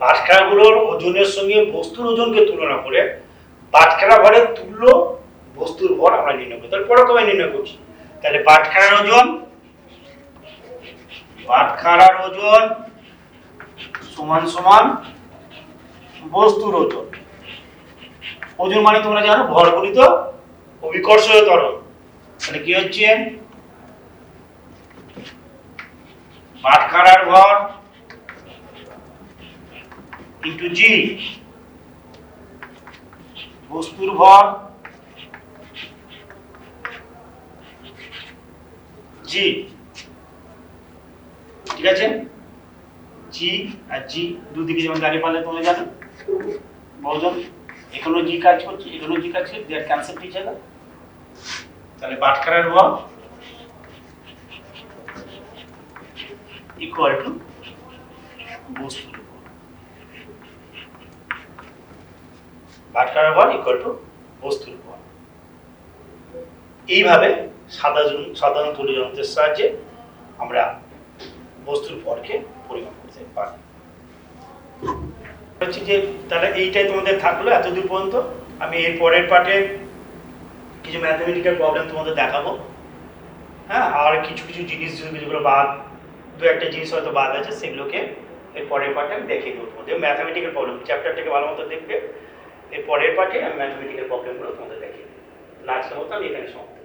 বাটখারাগুলোর ওজনের সঙ্গে বস্তুর ওজনকে তুলনা করে বাটখারা ভরের তুল্য বস্তুর ভর আমরা নির্ণয় করি। তাহলে পরোক্ষভাবে নির্ণয় করছি। তাহলে বাটখারার ওজন সমান সমান বস্তুর ওজন। ওজন মানে তোমরা জানো ভর গুণিত অভিকর্ষীয় ত্বরণ। তাহলে কি হচ্ছে? বাটখারার ভর ইন্টু জি, বস্তুর ভর জি। ঠিক আছে, জি আর জি দুদিকে যেমন দাঁড়িয়ে পারলে তোমরা জানো বহুজন, এখানেও জি কাজ করছে, এখানেও জি কাজ করছে, দেয়ার ক্যান্সেল ইচ আদার। তাহলে বাটখারার ভর ইকুয়াল টু বস্তুর ভর। বাটখারার ভর ইকুয়াল টু বস্তুর ভর। এইভাবে সাধারণ তুল্য যন্ত্রের সাহায্যে আমরা বস্তুর ভরকে পরিমাপ করতে পারি। হচ্ছে যে তাহলে এইটাই তোমাদের থাকলো এতদূর পর্যন্ত। আমি এর পরের পার্টে কিছু ম্যাথমেটিক্যাল প্রবলেম তোমাদের দেখাবো। হ্যাঁ, আর কিছু কিছু জিনিস যেগুলো বাদ, দু একটা জিনিস হয়তো বাদ আছে, সেগুলোকে এর পরের পার্টে আমি দেখিয়ে দেবো তোমাদের। ম্যাথমেটিক্যাল প্রবলেম চ্যাপ্টারটাকে ভালো মতো দেখবে, এর পরের পার্টে আমি ম্যাথমেটিক্যাল প্রবলেমগুলো তোমাদের দেখিয়ে দেবো। আজকের মতো আমি এখানে সমাপ্ত।